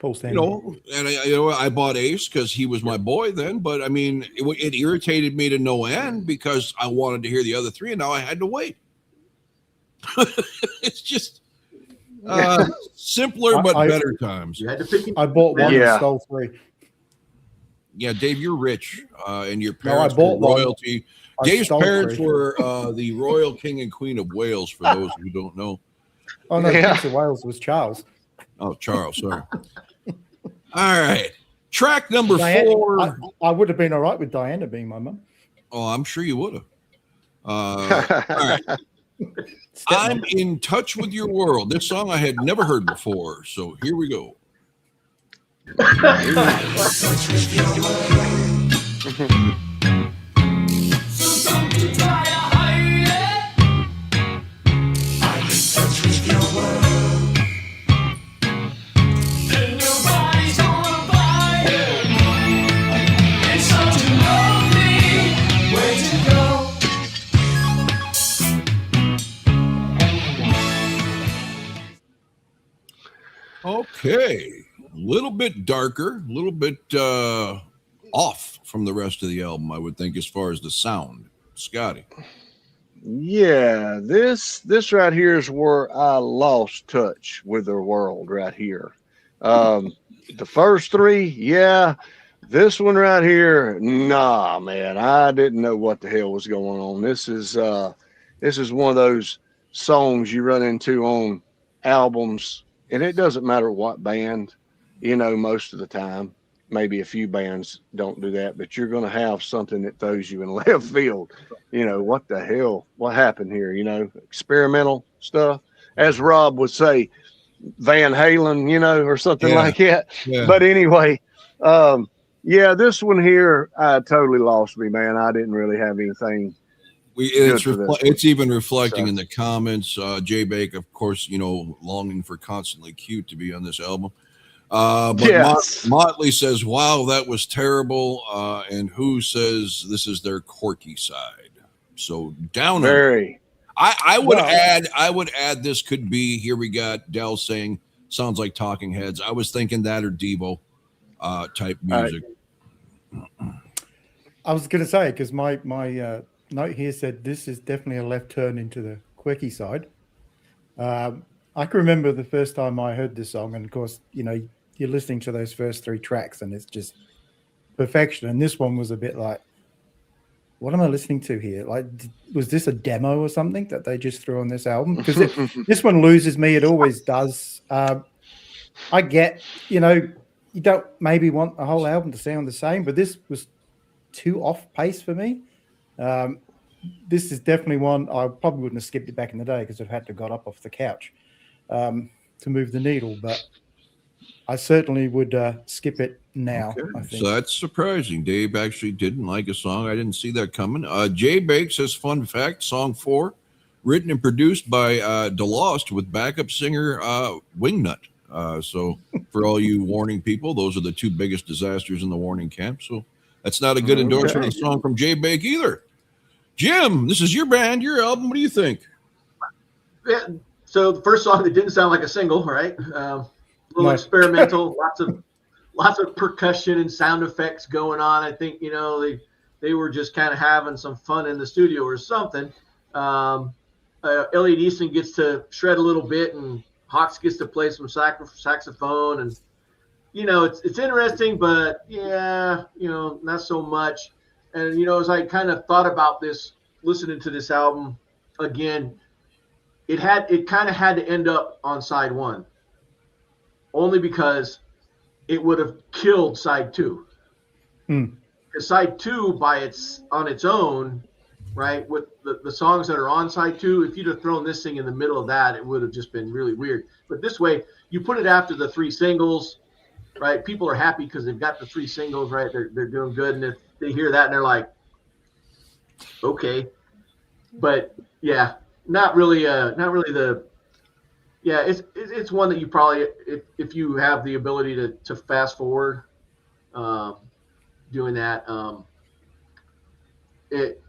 And I bought Ace because he was my boy then. But I mean, it irritated me to no end because I wanted to hear the other three, and now I had to wait. It's just simpler but better times. You had to pick. I bought one and stole 3. Yeah, Dave, you're rich, and your parents bought were royalty. Dave's parents 3. were the royal king and queen of Wales, for those who don't know. Oh, no, Prince of Wales was Charles. Oh, Charles, sorry. All right. Track number 4. I would have been all right with Diana being my mum. Oh, I'm sure you would have. All right. I'm in touch with your world. This song I had never heard before, so here we go. Okay, a little bit darker, a little bit off from the rest of the album, I would think, as far as the sound. Scotty. Yeah, this right here is where I lost touch with the world right here. The first 3, yeah. This one right here, nah, man, I didn't know what the hell was going on. This is one of those songs you run into on albums. And it doesn't matter what band, most of the time. Maybe a few bands don't do that, but you're going to have something that throws you in left field. What the hell? What happened here? Experimental stuff. As Rob would say, Van Halen, or something like that. Yeah. But anyway, this one here, totally lost me, man. I didn't really have anything. It's even reflecting in the comments. Jay Bake, of course, longing for Constantly Cute to be on this album. But Motley says, "Wow, that was terrible." And Who says this is their quirky side. So down. Very. I would add this could be here. We got Dell saying sounds like Talking Heads. I was thinking that or Devo type music. I was going to say because my note here said this is definitely a left turn into the quirky side. I can remember the first time I heard this song, and of course, you're listening to those first 3 tracks, and it's just perfection. And this one was a bit like, what am I listening to here? Like, was this a demo or something that they just threw on this album? Because this one loses me. It always does. I get, you don't maybe want the whole album to sound the same, but this was too off pace for me. This is definitely one I probably wouldn't have skipped it back in the day because I've had to got up off the couch to move the needle, but I certainly would skip it now. Okay. I think. So that's surprising. Dave actually didn't like a song. I didn't see that coming. Jay Bake says, fun fact, song 4, written and produced by DeLost with backup singer Wingnut. So for all you Warning people, those are the 2 biggest disasters in the Warning camp. So that's not a good endorsement of the song from Jay Bake either. Jim, this is your band, your album. What do you think? Yeah. So the first song that didn't sound like a single, right? A little experimental, lots of percussion and sound effects going on. I think, you know, they were just kind of having some fun in the studio or something. Elliot Easton gets to shred a little bit, and Hawks gets to play some saxophone, and you know, it's interesting, but yeah, you know, not so much. And you know, as I kind of thought about this, listening to this album again, it kind of had to end up on side one, only because it would have killed side two. Because side two on its own, right, with the songs that are on side two, if you'd have thrown this thing in the middle of that, it would have just been really weird. But this way, you put it after the 3 singles, right? People are happy because they've got the 3 singles, right? They're doing good, and if they hear that and they're like, okay. But yeah, not really the. Yeah, it's one that you probably, if you have the ability to fast forward, doing that,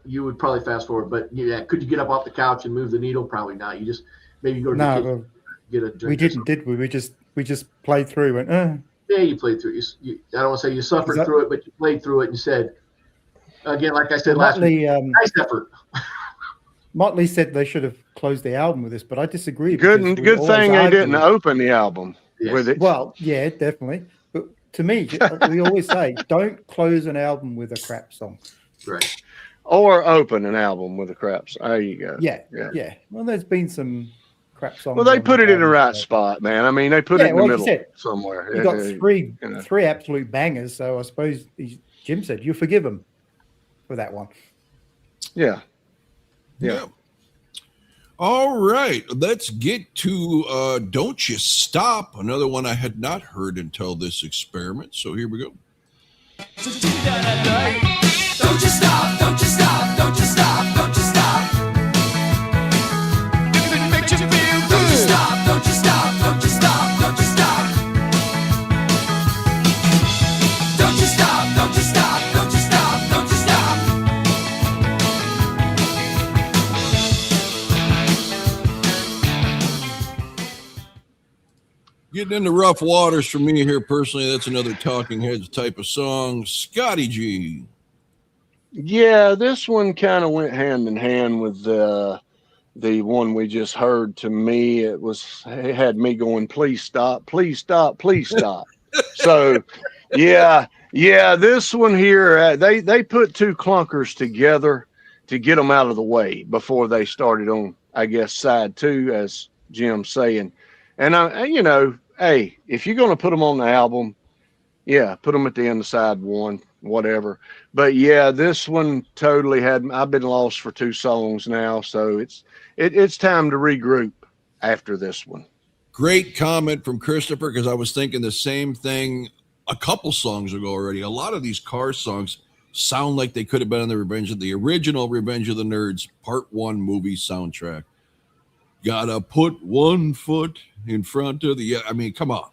you would probably fast forward. But yeah, could you get up off the couch and move the needle? Probably not. You just maybe go to the kitchen, get a drink. We didn't, did we? We just played through and. Yeah, you played through. I don't want to say you suffered through it, but you played through it and said, again, like I said last week, nice effort. Motley said they should have closed the album with this, but I disagree. Good thing they didn't open the album with it. Well, yeah, definitely. But to me, we always say, don't close an album with a crap song. Right. Or open an album with a crap song. There you go. Yeah. Well, there's been some crap songs. Well, they put it in the right spot, man. I mean, they put it in the middle somewhere. You got three absolute bangers, so I suppose Jim said you forgive him for that one. Yeah. All right, let's get to Don't You Stop, another one I had not heard until this experiment. So here we go. Don't you stop, don't you stop, don't you stop, don't you stop. If it makes you feel good. Don't you stop, don't you stop, don't you stop, don't you stop. Don't you stop, don't you stop, don't you stop, don't you stop. Getting into rough waters for me here personally. That's another Talking Heads type of song. Scotty G. Yeah, this one kind of went hand in hand with the one we just heard. To me, it had me going, please stop, please stop, please stop. So, yeah, this one here, they put 2 clunkers together to get them out of the way before they started on, I guess, side 2, as Jim's saying. And you know, hey, if you're going to put them on the album, yeah, put them at the end of side 1, whatever. But yeah, this one totally I've been lost for 2 songs now, so it's time to regroup after this one. Great comment from Christopher, because I was thinking the same thing a couple songs ago already. A lot of these Cars songs sound like they could have been on the original Revenge of the Nerds Part 1 movie soundtrack. Gotta put one foot in front of the. I mean, come on.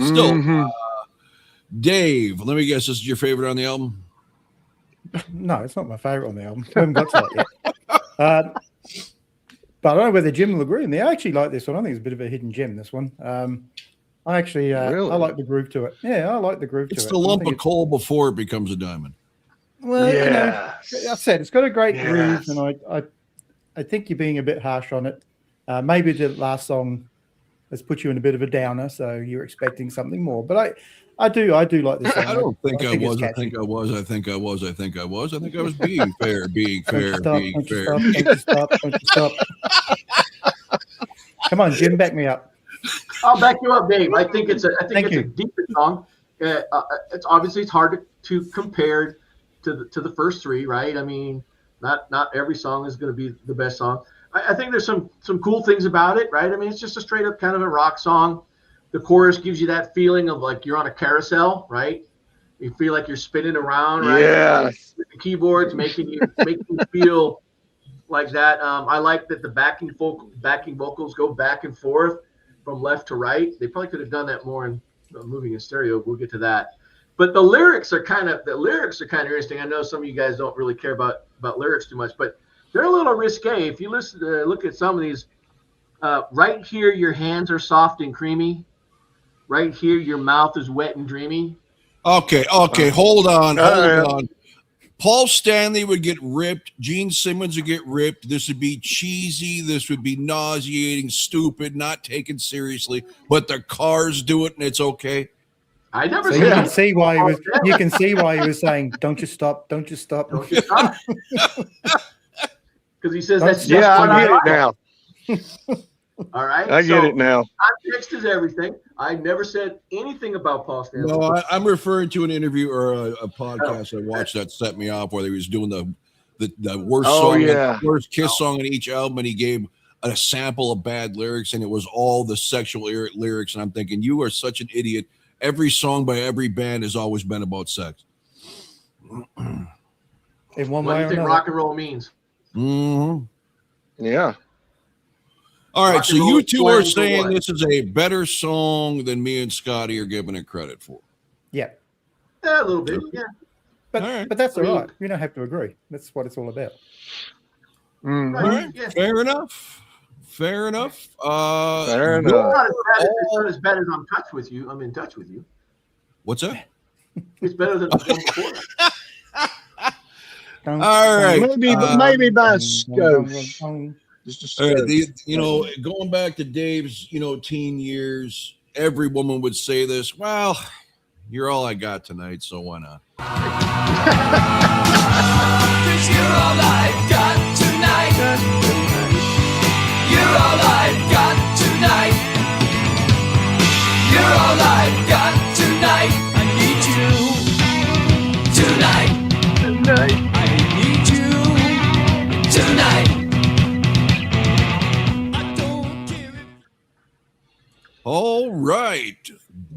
Still. Dave, let me guess, this is your favorite on the album? No, it's not my favorite on the album. I haven't got to that yet. But I don't know whether Jim will agree with me. I actually like this one. I think it's a bit of a hidden gem, this one. I actually, really? I like the groove to it. Yeah, I like the groove to it. It's the lump of coal before it becomes a diamond. Well, yes. You know, I said it's got a great groove, and I think you're being a bit harsh on it. Maybe the last song has put you in a bit of a downer, so you're expecting something more. But I do like this song. I don't think I was. I think I was being fair, being fair. Don't stop. Come on, Jim, back me up. I'll back you up, Dave. I think it's a deeper song. It's obviously hard to compare to the first 3, right? I mean, not every song is going to be the best song. I think there's some cool things about it, right? I mean, it's just a straight up kind of a rock song. The chorus gives you that feeling of like you're on a carousel, right? You feel like you're spinning around, right? Yeah. With the keyboards making you feel like that. I like that the backing vocals go back and forth from left to right. They probably could have done that more in moving in stereo. We'll get to that. But the lyrics are kind of interesting. I know some of you guys don't really care about about lyrics too much, but they're a little risque. If you look at some of these, right here, your hands are soft and creamy. Right here, your mouth is wet and dreamy. Okay, hold on. Yeah. Paul Stanley would get ripped. Gene Simmons would get ripped. This would be cheesy. This would be nauseating, stupid, not taken seriously. But the Cars do it, and it's okay. I never So said you can that. see why he was. You can see why he was saying, "Don't you stop? Don't you stop?" Don't you stop? Because he says Don't that's stop. just Yeah, what I get it now. All right. I get it now. Context is everything. I never said anything about Paul Stanley. No, I'm referring to an interview or a podcast I watched that set me off where he was doing the worst Oh, song, yeah. worst Kiss song in each album, and he gave a sample of bad lyrics, and it was all the sexual lyrics. And I'm thinking, you are such an idiot. Every song by every band has always been about sex. In one What do way you or think another. rock and roll means? Mm-hmm. Yeah. All right, Rock so and roll you is two are slang for saying what? this is a better song than me and Scotty are giving it credit for. Yeah, Yeah, a little bit. Yeah. but All right. but that's I mean- all right. You don't have to agree. That's what it's all about. Mhm. All right, Yeah. fair enough. Fair you're enough. It's not as bad as I'm in touch with you. I'm in touch with you. What's that? It's better than the one before. All right. Maybe by scope. Just a All right, scope. going back to Dave's, teen years, every woman would say this. Well, you're all I got tonight, so why not? 'Cause you're all I've got tonight. You're all I've got tonight. You're all I've got tonight. I need you tonight. I need you tonight. I don't care if All right.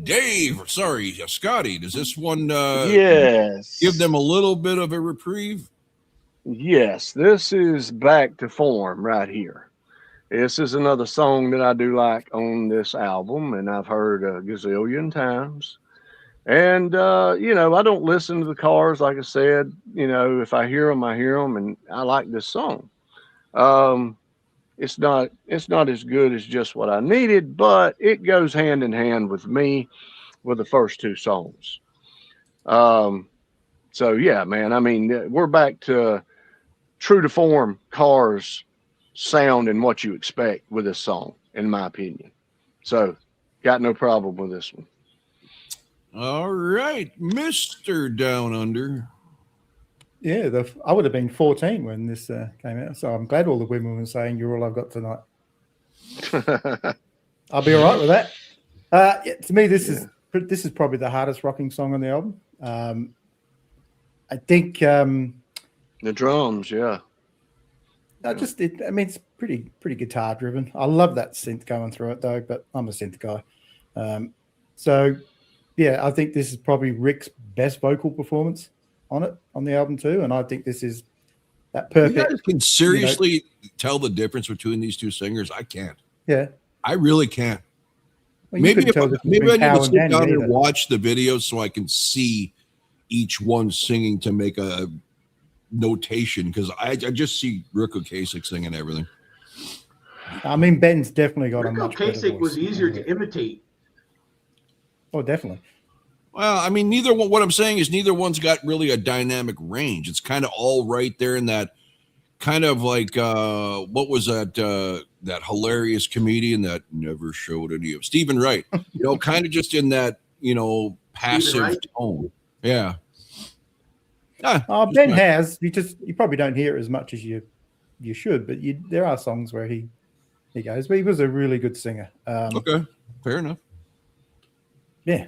Dave, Scotty, does this one Yes. give them a little bit of a reprieve? Yes, this is back to form right here. This is another song that I do like on this album, and I've heard a gazillion times. And, I don't listen to the Cars, like I said. If I hear them, I hear them, and I like this song. It's not as good as Just What I Needed, but it goes hand in hand with me with the first two songs. So, yeah, man, I mean, we're back to true to form Cars sound and what you expect with this song, in my opinion. So, got no problem with this one. All right, Mr. Down Under. Yeah, I would have been 14 when this came out, so I'm glad all the women were saying you're all I've got tonight. I'll be all right with that. To me, this is probably the hardest rocking song on the album. I think The drums, yeah. it's pretty guitar driven. I love that synth going through it though, but I'm a synth guy. So yeah, I think this is probably Rick's best vocal performance on the album too, and I think this is that You perfect. guys can seriously tell the difference between these two singers. I can't. Yeah, I really can't. well, you Maybe couldn't tell the difference maybe I between need Hal to and sit Danny down and either. watch the videos so I can see each one singing to make a notation, because I just see Rick Ocasek singing everything. I mean, Ben's definitely got Rick a much better Ocasek voice. was easier to imitate. Oh, definitely. Well, I mean, neither one. What I'm saying is neither one's got really a dynamic range. It's kind of all right there in that kind of like what was that hilarious comedian that never showed any of Stephen Wright. Kind of just in that passive Wright? tone. Yeah. Ben has. You probably don't hear it as much as you should, but there are songs where he goes. But he was a really good singer. Okay, fair enough. Yeah.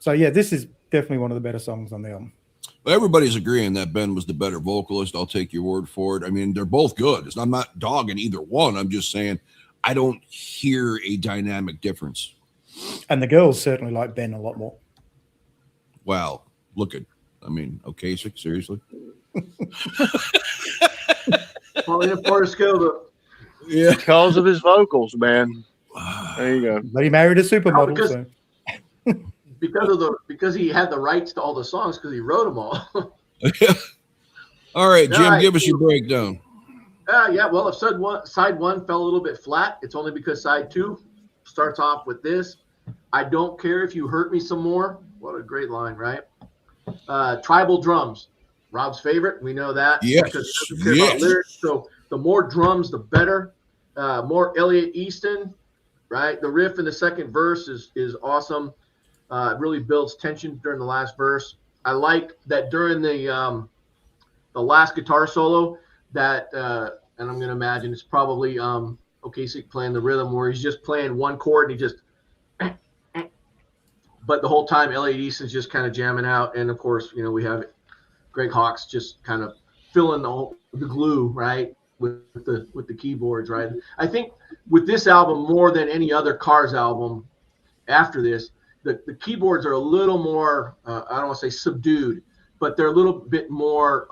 So yeah, this is definitely one of the better songs on the album. Well, everybody's agreeing that Ben was the better vocalist. I'll take your word for it. I mean, they're both good. I'm not dogging either one. I'm just saying I don't hear a dynamic difference. And the girls certainly like Ben a lot more. Wow. Ocasek, seriously? Well, in a part of skill to Yeah. Because of his vocals, man. There you go. But he married a supermodel. because- So. because he had the rights to all the songs because he wrote them all. All right, Jim, All right. give us your breakdown. Yeah, well, if side one fell a little bit flat, it's only because side two starts off with this. I don't care if you hurt me some more. What a great line, right? Tribal drums, Rob's favorite. We know that. Yes, Because he doesn't care about lyrics. So the more drums, the better. More Elliot Easton, right? The riff in the second verse is awesome. It really builds tension during the last verse. I like that during the last guitar solo that, and I'm going to imagine it's probably Ocasek playing the rhythm where he's just playing one chord and he just, but the whole time Elliot Easton's just kind of jamming out. And of course, we have Greg Hawkes just kind of filling the glue, right, with the keyboards, right? I think with this album more than any other Cars album after this, the keyboards are a little more, I don't want to say subdued, but they're a little bit more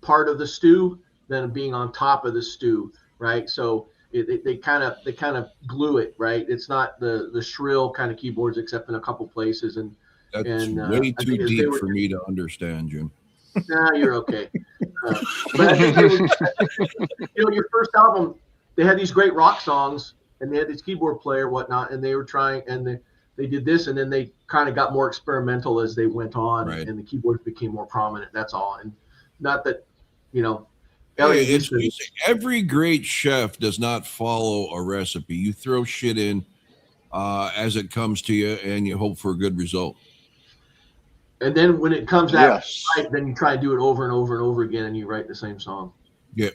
part of the stew than being on top of the stew, right? So they kind of glue it, right? It's not the shrill kind of keyboards except in a couple places, and That's way I too think deep for me to understand, Jim. Nah, you're okay. But I think your first album, they had these great rock songs, and they had this keyboard player, whatnot, and they were trying, and they did this, and then they kind of got more experimental as they went on, Right. and the keyboards became more prominent. That's all, and not that, Hey, it's every great chef does not follow a recipe. You throw shit in as it comes to you, and you hope for a good result. And then when it comes out Yes. right, then you try to do it over and over and over again, and you write the same song. Yeah,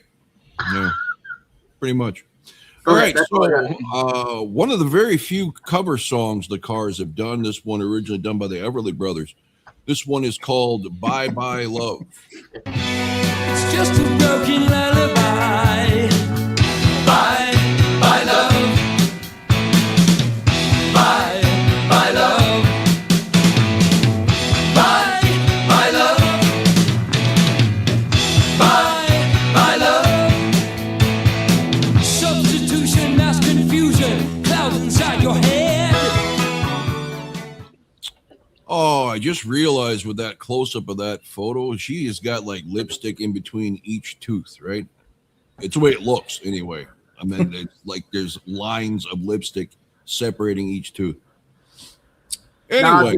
pretty much. All All right, right, that's all I so one of the very few cover songs the Cars have done, this one originally done by the Everly Brothers. This one is called Bye Bye Love. It's just a broken lullaby. Bye, bye, love. Bye, bye, love. Bye, bye, love. Bye, bye, love. Substitution, mass confusion, clouds inside your head. Oh, I just realized with that close-up of that photo, she has got like lipstick in between each tooth, right? It's the way it looks anyway. I mean, it's like there's lines of lipstick separating each tooth. Anyway,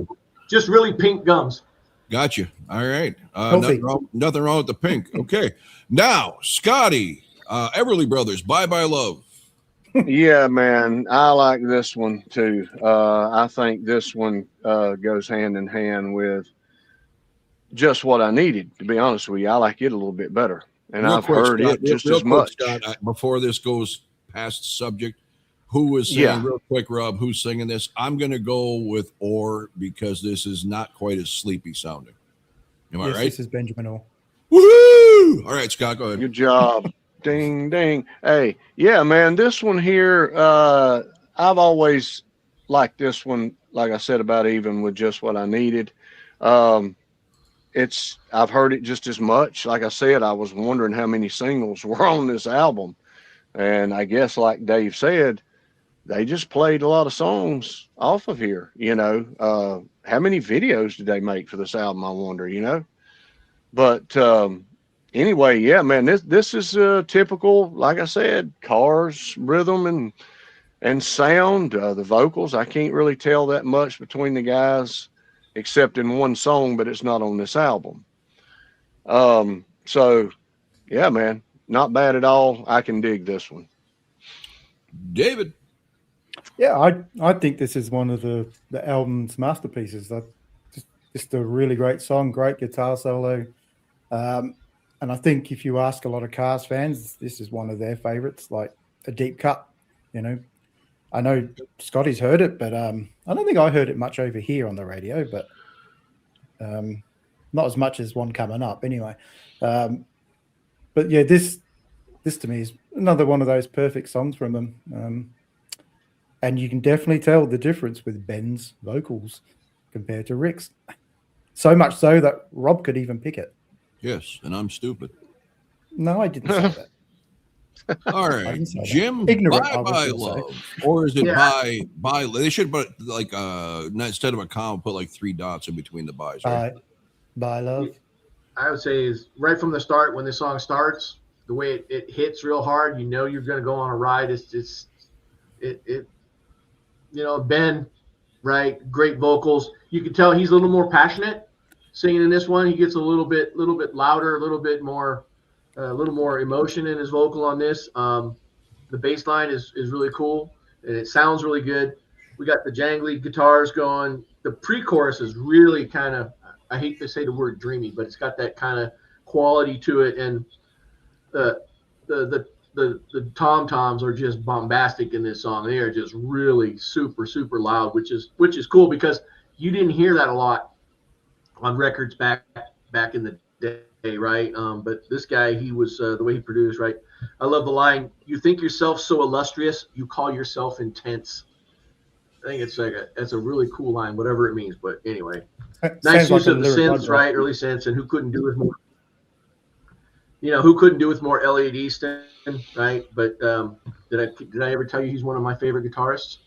Just really pink gums. gotcha. All right. Healthy. Nothing wrong with the pink. Okay. Now, Scotty, Everly Brothers, Bye Bye Love. Yeah, man, I like this one too. I think this one goes hand in hand with Just What I Needed. To be honest with you, I like it a little bit better, and Real I've quick, heard Scott, it just real as quick, much. Scott, before this goes past the subject, who was saying, Yeah. real quick, Rob, who's singing this? I'm going to go with Orr because this is not quite as sleepy sounding. Am I Yes, right? this is Benjamin Orr. Woohoo! All right, Scott, go ahead. Good job. Ding, ding. Hey, yeah, man, this one here, I've always liked this one, like I said, about even with Just What I Needed. I've heard it just as much. Like I said, I was wondering how many singles were on this album. And I guess, like Dave said, they just played a lot of songs off of here, How many videos did they make for this album, I wonder, But anyway, yeah, man, this is a typical, like I said, Cars rhythm and sound. The vocals, I can't really tell that much between the guys, except in one song, but it's not on this album. So, yeah, man, not bad at all. I can dig this one. David. Yeah, I think this is one of the album's masterpieces. Just a really great song, great guitar solo. And I think if you ask a lot of Cars fans, this is one of their favorites, like a deep cut, I know Scotty's heard it, but I don't think I heard it much over here on the radio, but not as much as one coming up anyway. But yeah, this to me is another one of those perfect songs from them. And you can definitely tell the difference with Ben's vocals compared to Rick's. So much so that Rob could even pick it. Yes, and I'm stupid. No, I didn't say that. All right, say that. Jim, Ignorant, Bye I was Bye gonna say. Love. Or is it Yeah. bye? They should put like instead of a comma, put like 3 dots in between the buys, right? Bye, love. I would say is right from the start when the song starts, the way it hits real hard, you know you're going to go on a ride. Ben, right? Great vocals. You can tell he's a little more passionate singing in this one. He gets a little bit louder, a little more emotion in his vocal on this. The bass line is really cool and it sounds really good. We got the jangly guitars going. The pre-chorus is really kind of, I hate to say the word dreamy, but it's got that kind of quality to it. And the tom-toms are just bombastic in this song. They are just really super, super loud, which is cool because you didn't hear that a lot on records back in the day, right? But this guy, he was the way he produced, right? I love the line, "You think yourself so illustrious, you call yourself intense." I think it's a really cool line, whatever it means. But anyway, nice use of the synths, right? Early synths, and who couldn't do with more? Who couldn't do with more LED stuff, right? But did I ever tell you he's one of my favorite guitarists?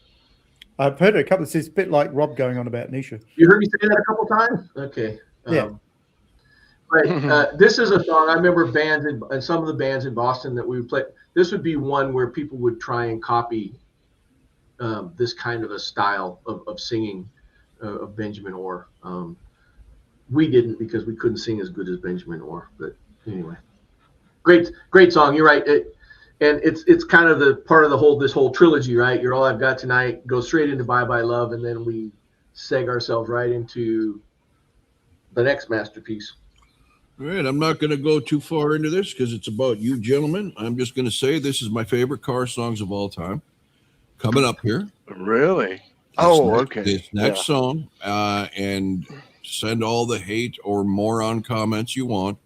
I've heard it a couple of times. It's a bit like Rob going on about Nisha. You heard me say that a couple times? Okay. Yeah. Right. This is a song I remember bands and some of the bands in Boston that we would play. This would be one where people would try and copy this kind of a style of singing of Benjamin Orr. We didn't because we couldn't sing as good as Benjamin Orr. But anyway, great song. You're right. And it's kind of the part of this whole trilogy, right? You're All I've Got Tonight, go straight into Bye Bye Love, and then we seg ourselves right into the next masterpiece. All right, I'm not going to go too far into this because it's about you gentlemen. I'm just going to say this is my favorite car songs of all time. Coming up here. Really? Okay. This next song, and send all the hate or moron comments you want.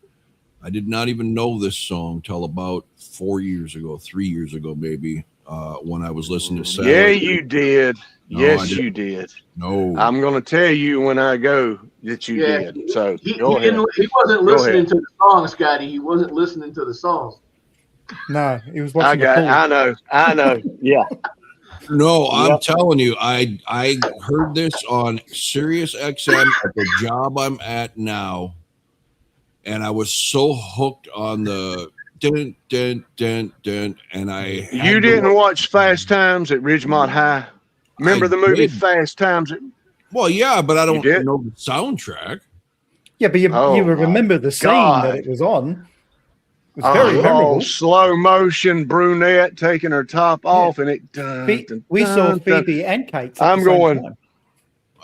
I did not even know this song till about 4 years ago, 3 years ago, maybe, when I was listening to Satellite. Yeah, you did. No, yes, you did. No. I'm going to tell you when I go that you did. So he wasn't listening to the songs, Scotty. He wasn't listening to the songs. No, he was watching I know. Yeah. No, I'm telling you, I heard this on Sirius XM at the job I'm at now, and I was so hooked on the dun dun dun dun, and You didn't watch Fast Times at Ridgemont High? Remember the movie Fast Times? Well, yeah, but I don't know the soundtrack. Yeah, but you remember the scene that it was on. It was very memorable. Slow motion brunette taking her top off, and we saw Phoebe and Kate. I'm going. Time.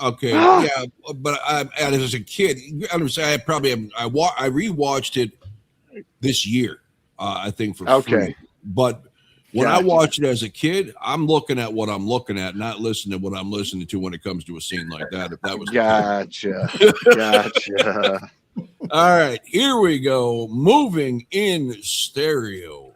Okay, yeah, but as a kid, I rewatched it this year. I think for free. But when I watched it as a kid, I'm looking at what I'm looking at, not listening to what I'm listening to when it comes to a scene like that. If that was gotcha. All right, here we go. Moving in stereo.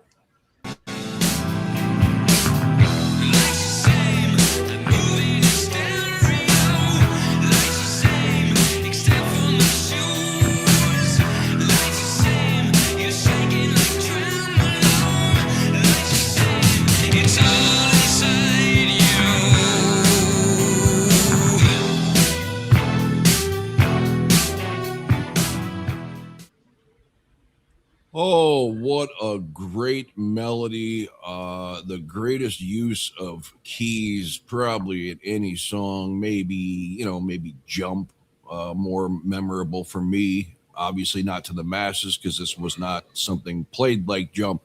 Oh, what a great melody. The greatest use of keys probably in any song. Maybe Jump, more memorable for me. Obviously not to the masses because this was not something played like Jump.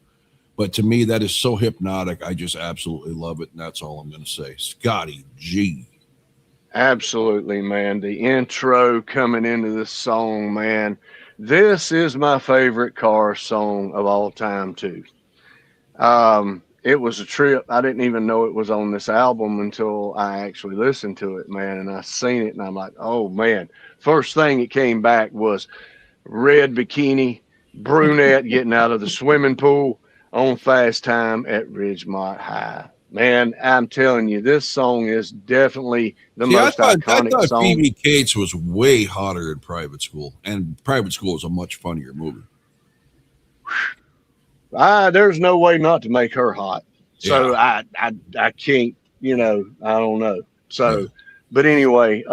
But to me, that is so hypnotic. I just absolutely love it. And that's all I'm going to say. Scotty G. Absolutely, man. The intro coming into this song, man. This is my favorite car song of all time, too. It was a trip. I didn't even know it was on this album until I actually listened to it, man. And I seen it, and I'm like, oh, man. First thing it came back was red bikini, brunette getting out of the swimming pool on Fast Time at Ridgemont High. Man, I'm telling you, this song is definitely the most iconic I thought song. Phoebe Cates was way hotter in Private School, and Private School is a much funnier movie. There's no way not to make her hot. So I can't, I don't know. So, but anyway,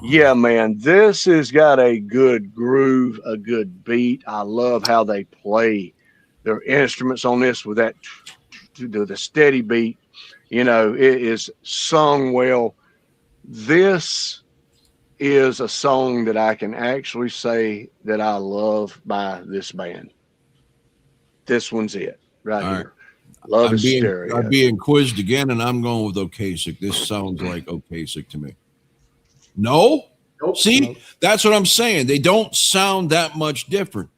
Yeah, man, this has got a good groove, a good beat. I love how they play their instruments on this with that the steady beat. You know, it is sung well. This is a song that I can actually say that I love by this band. This one's it right All right. here. Love is stereo. I'm being quizzed again, and I'm going with Ocasek. This sounds like Ocasek to me. No? Nope. See, Nope. that's what I'm saying. They don't sound that much different.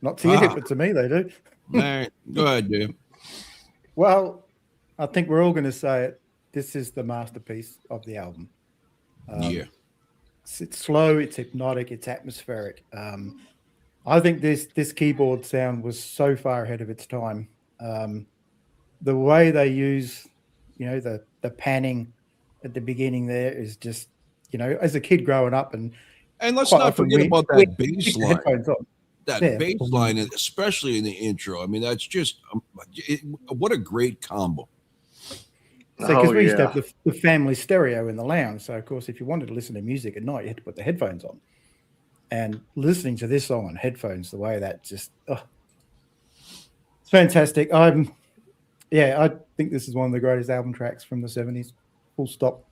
Not to you, but to me they do. All right, go ahead, Dave. Well, I think we're all going to say it. This is the masterpiece of the album. Yeah. It's slow, it's hypnotic, it's atmospheric. I think this keyboard sound was so far ahead of its time. The way they use, the panning at the beginning there is just, as a kid growing up, and let's quite not often forget about that keep bass the line. headphones on. That Yeah. bass line, especially in the intro. I mean, that's just what a great combo. So, because we used to yeah. have the family stereo in the lounge. So, of course, if you wanted to listen to music at night, you had to put the headphones on. And listening to this song on headphones, the way that just, it's fantastic. I think this is one of the greatest album tracks from the 70s, full stop.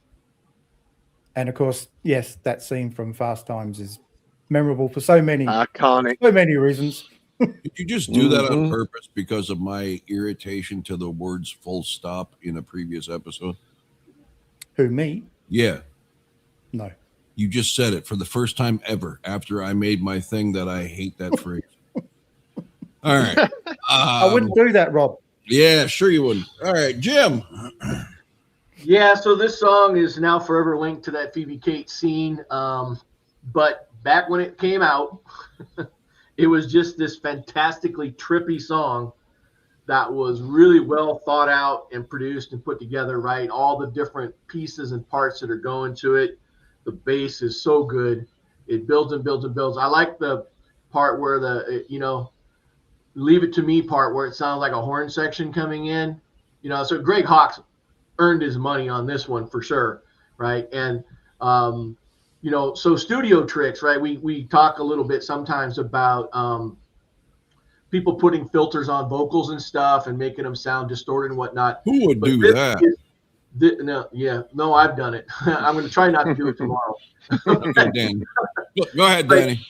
And, of course, yes, that scene from Fast Times is memorable for so many reasons. Did you just do that on Mhm. purpose because of my irritation to the words full stop in a previous episode? Who, me? Yeah. No. You just said it for the first time ever after I made my thing that I hate that phrase. All right. I wouldn't do that, Rob. Yeah, sure you wouldn't. All right, Jim. Yeah, so this song is now forever linked to that Phoebe Cates scene. But back when it came out, it was just this fantastically trippy song that was really well thought out and produced and put together, right? All the different pieces and parts that are going to it. The bass is so good. It builds and builds and builds. I like the part where leave it to me part where it sounds like a horn section coming in. So Greg Hawkes earned his money on this one for sure, right? And so studio tricks, right? We talk a little bit sometimes about people putting filters on vocals and stuff and making them sound distorted and whatnot. Who would do that? No, I've done it. I'm going to try not to do it tomorrow. Okay, Dan. Go ahead, Danny.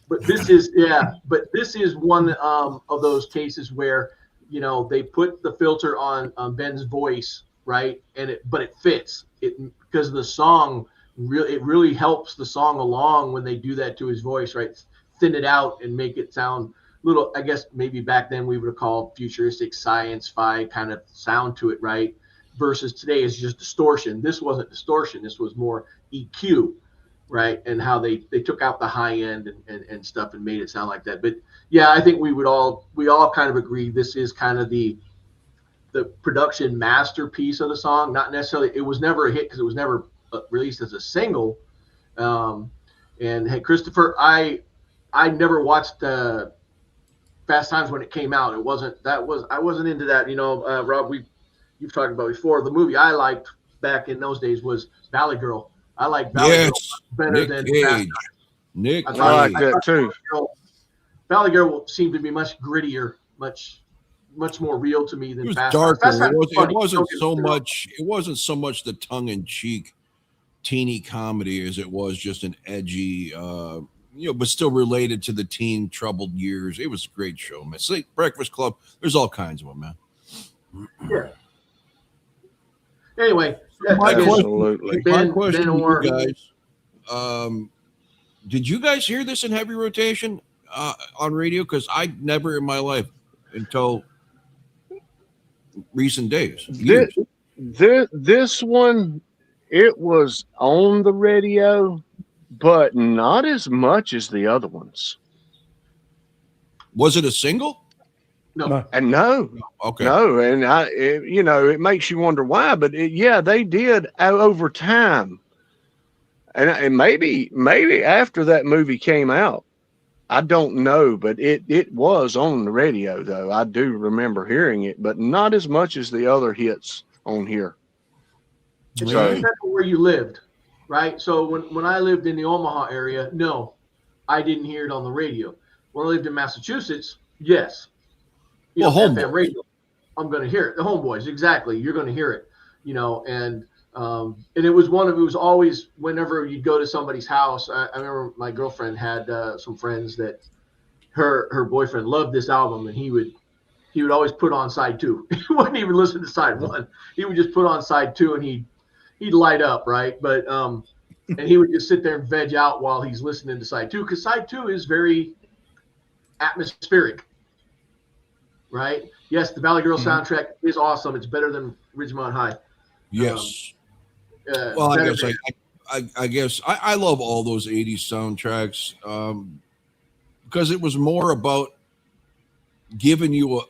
But this is one of those cases where they put the filter on Ben's voice, right? But it fits it because the song really helps the song along when they do that to his voice, right? Thin it out and make it sound little. I guess maybe back then we would have called futuristic sci-fi kind of sound to it, right? Versus today is just distortion. This wasn't distortion. This was more EQ, right? And how they took out the high end and stuff and made it sound like that. But yeah, I think we all kind of agree this is kind of the production masterpiece of the song. Not necessarily, it was never a hit because it was never released as a single. And hey, Christopher, I never watched Fast Times when it came out. I wasn't into that. Rob, you've talked about before. The movie I liked back in those days was Valley Girl. I like Valley Girl better Nick than Cage. Fast Times. Nick I Cage. like that too. Valley Girl seemed to be much grittier, much more real to me than It was Fast darker. Times. Fast Times was funny. It wasn't so much the tongue-in-cheek teeny comedy as it was just an edgy but still related to the teen troubled years. It was a great show, man. Sleep Breakfast Club. There's all kinds of them, man. Yeah. Anyway, My Absolutely. question to or you guys, did you guys hear this in heavy rotation on radio? Because I never in my life until recent days. Years. This one, it was on the radio, but not as much as the other ones. Was it a single? no. And no, Okay. no, and it makes you wonder why. But they did over time, and maybe after that movie came out, I don't know, but it was on the radio though. I do remember hearing it, but not as much as the other hits on here. It So- depends on where you lived. right? So when I lived in the Omaha area, no, I didn't hear it on the radio. When I lived in Massachusetts, yes, Well, FM Homeboys. radio, I'm going to hear it. The Homeboys, exactly. You're going to hear it, and it was always whenever you'd go to somebody's house. I remember my girlfriend had some friends that her boyfriend loved this album, and he would always put on side two. He wouldn't even listen to side one. He would just put on side two, and he'd light up, right? But and he would just sit there and veg out while he's listening to side two, because side two is very atmospheric, right? Yes, the Valley Girl soundtrack is awesome. It's better than Ridgemont High. Yes. Well, I guess I love all those 80s soundtracks because it was more about giving you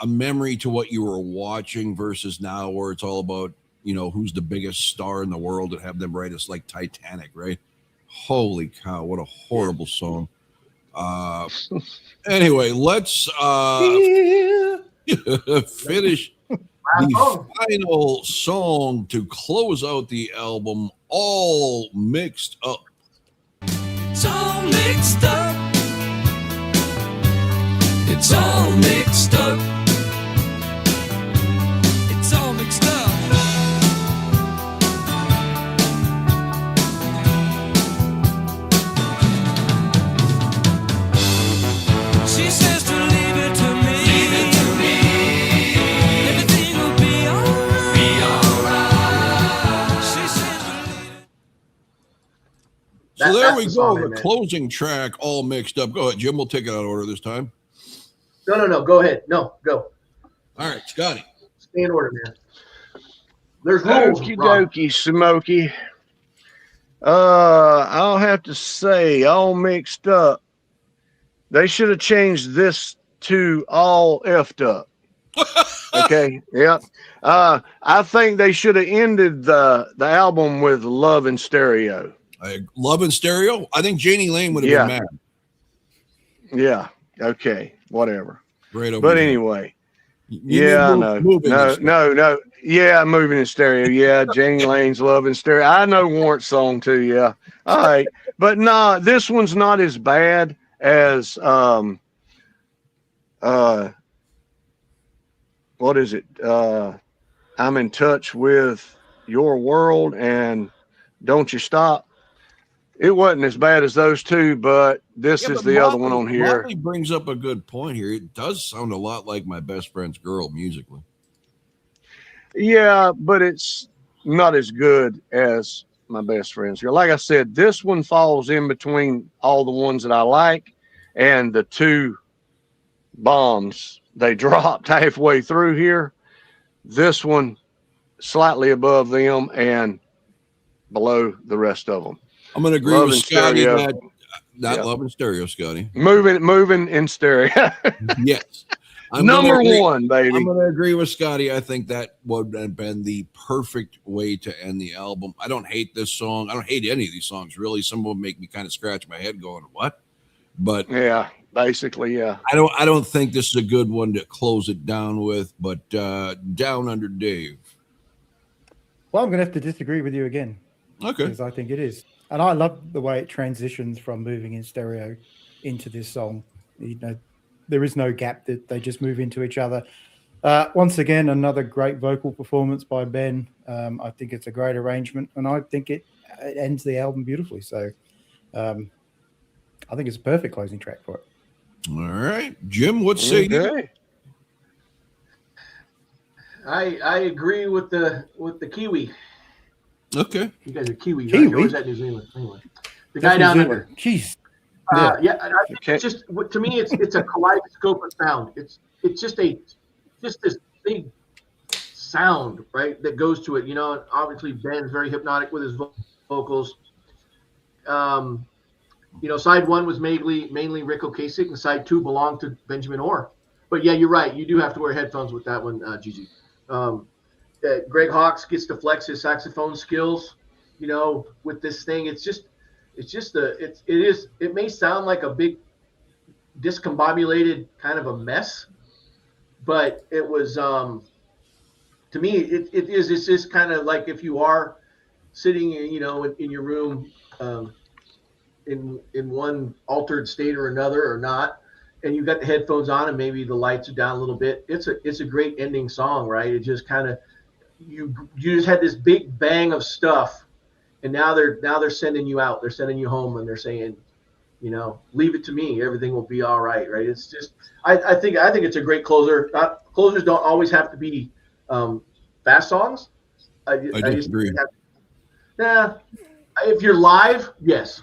a memory to what you were watching versus now where it's all about, who's the biggest star in the world and have them write us like Titanic, right? Holy cow, what a horrible song. Anyway, let's finish the final song to close out the album, All Mixed Up. It's all mixed up. It's all mixed up. It's all mixed up. She says to leave it to me. Leave it to me. Everything will be alright. Be alright. She says to leave it. So there we That's go, the song, the man. closing track, All Mixed Up. Go ahead, Jim. We'll take it out of order this time. No. Go ahead. No, go. All right, Scotty. Stay in order, man. There's rules. Okie Ron. dokie, Smokey. I'll have to say, All Mixed Up. They should have changed this to All Effed Up. Okay, yeah. I think they should have ended the album with Love in Stereo. Love in Stereo. I think Janie Lane would have been mad. Yeah. Okay. Whatever. Right over But there. anyway. You Yeah, mean no. Yeah, Moving in Stereo. Yeah, Janie Lane's Love in Stereo. I know Warrant's song too. Yeah. All right. But no, this one's not as bad as what is it? I'm in touch with your world and Don't You Stop. It wasn't as bad as those two, but this is the other one on here. Motley brings up a good point here. It does sound a lot like My Best Friend's Girl musically. Yeah, but it's not as good as My Best Friend's Girl. Like I said, this one falls in between all the ones that I like and the two bombs they dropped halfway through here. This one slightly above them and below the rest of them. I'm going to agree Love with in Scotty Stereo. that not Yeah. Love in Stereo, Scotty. Moving in stereo. Yes. Number one, baby. I'm going to agree with Scotty. I think that would have been the perfect way to end the album. I don't hate this song. I don't hate any of these songs, really. Some of them make me kind of scratch my head going, what? But Yeah, basically, yeah. I don't think this is a good one to close it down with, but Down Under Dave. Well, I'm going to have to disagree with you again Okay. because I think it is. And I love the way it transitions from Moving in Stereo into this song. There is no gap, that they just move into each other. Once again, another great vocal performance by Ben. I think it's a great arrangement, and I think it ends the album beautifully. So I think it's a perfect closing track for it. All right. Jim, what say you? Okay. I agree with the Kiwi. Okay. You guys are Kiwi, right? Kiwi? Or is that New Zealand? Anyway, the That's guy down New under. Zealand. Jeez. Yeah, I think Okay. it's just, to me, it's a kaleidoscope of sound. It's just this big sound, right, that goes to it. And obviously Ben's very hypnotic with his vocals. Side one was mainly Rick Ocasek, and side two belonged to Benjamin Orr. But yeah, you're right. You do have to wear headphones with that one, Gigi. Greg Hawkes gets to flex his saxophone skills, with this thing. It may sound like a big discombobulated kind of a mess, but it was, to me, it's just kind of like if you are sitting in your room, in one altered state or another or not, and you got the headphones on and maybe the lights are down a little bit, it's a great ending song, right? It just kind of, you just had this big bang of stuff, and now they're sending you out, they're sending you home, and they're saying, leave it to me, everything will be all right, right? It's just, I think it's a great closer. Closers don't always have to be fast songs. I disagree. Yeah, if you're live, yes.